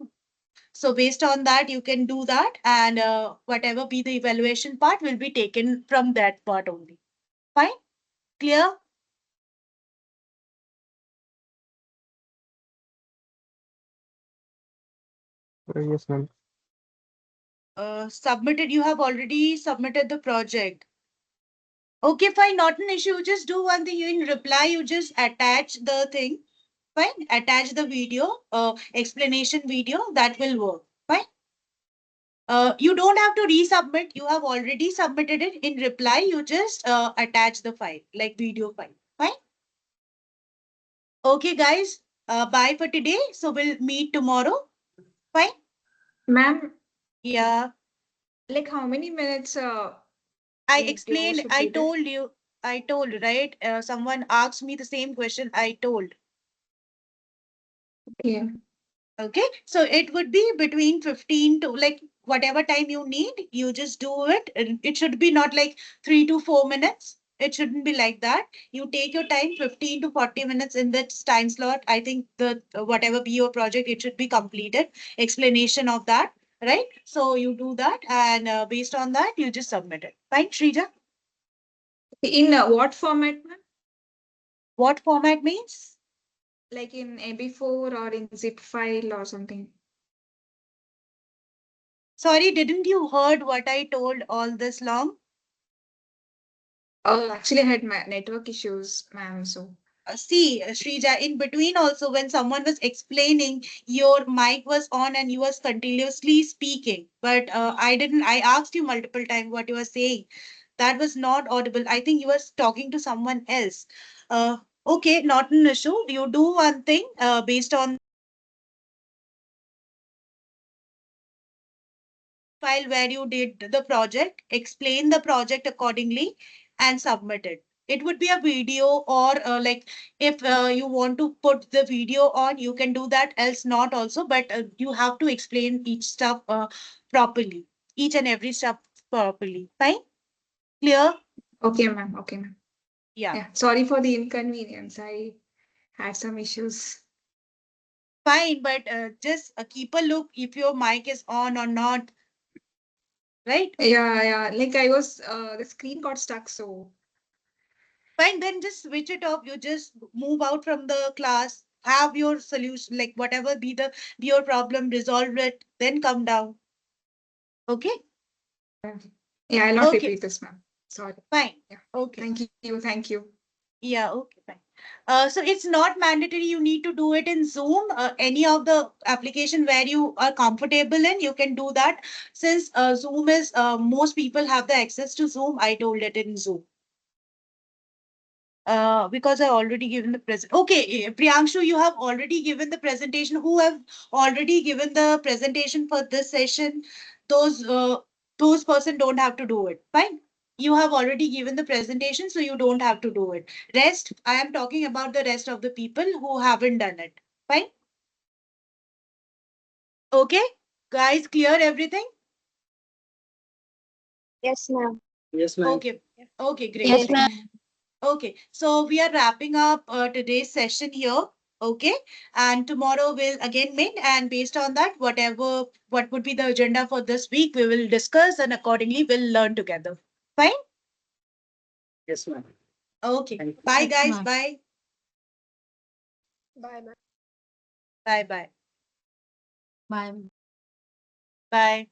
So based on that, you can do that, and whatever be the evaluation part will be taken from that part only. Fine? Clear? Yes, ma'am. Submitted, you have already submitted the project. Okay, fine, not an issue. Just do one thing. You in reply, you just attach the thing. Fine, attach the video, explanation video. That will work. Fine. You don't have to resubmit. You have already submitted it. In reply, you just attach the file, like video file. Fine. Okay, guys. Bye for today. So we'll meet tomorrow. Fine. Ma'am, Yeah. like how many minutes I video explained. should I be there? told you. I told, right? Someone asked me the same question. I told. Yeah. Okay, so it would be between 15 to like whatever time you need, you just do it. And it should be not like 3 to 4 minutes. It shouldn't be like that. You take your time, 15 to 40 minutes in that time slot. I think the whatever be your project, it should be completed. Explanation of that, right? So you do that, and based on that, you just submit it. Fine, Shrija? In what format, ma'am? What format means? Like in AB4 or in zip file or something? Sorry, didn't you heard what I told all this long? Oh, actually, I had my network issues, ma'am. So See, Shrija, in between also, when someone was explaining, your mic was on and you was continuously speaking. But I asked you multiple times what you were saying. That was not audible. I think you was talking to someone else. Uh, okay, not an issue. You do one thing based on file where you did the project, explain the project accordingly, and submit it. It would be a video or like if you want to put the video on, you can do that, else not also, but you have to explain each stuff properly, each and every step properly. Fine? Clear? okay, ma'am. Okay, ma'am. Yeah. Yeah. Sorry for the inconvenience. I had some issues. Fine, but just keep a look if your mic is on or not, right? Yeah, yeah. Like I was, the screen got stuck. So Fine, then just switch it off. You just move out from the class, have your solution, like whatever be your problem, resolve it, then come down. Okay? yeah, I'll not Okay, repeat this, ma'am. Sorry. fine. Yeah. Okay. Thank you. Thank you. Yeah, okay, fine. So it's not mandatory you need to do it in Zoom. Any of the application where you are comfortable in, you can do that. Since Zoom is, most people have the access to Zoom, I told it in Zoom. Because I already given the present. Okay, Priyanshu, you have already given the presentation. Who have already given the presentation for this session? Those those person don't have to do it. Fine. You have already given the presentation, so you don't have to do it. Rest, I am talking about the rest of the people who haven't done it. Fine. Okay, guys, clear everything? Yes, ma'am. Yes, ma'am. Okay. Okay, great. Yes, Yes, Great. ma'am. ma'am. Okay, so we are wrapping up today's session here. Okay, and tomorrow we'll again meet, and based on that, what would be the agenda for this week, we will discuss, and accordingly we'll learn together. Fine? Yes, ma'am. Okay. Thank you. Bye, Yes, guys. ma'am. Bye. Bye, ma'am. Bye. Bye. Bye. Bye.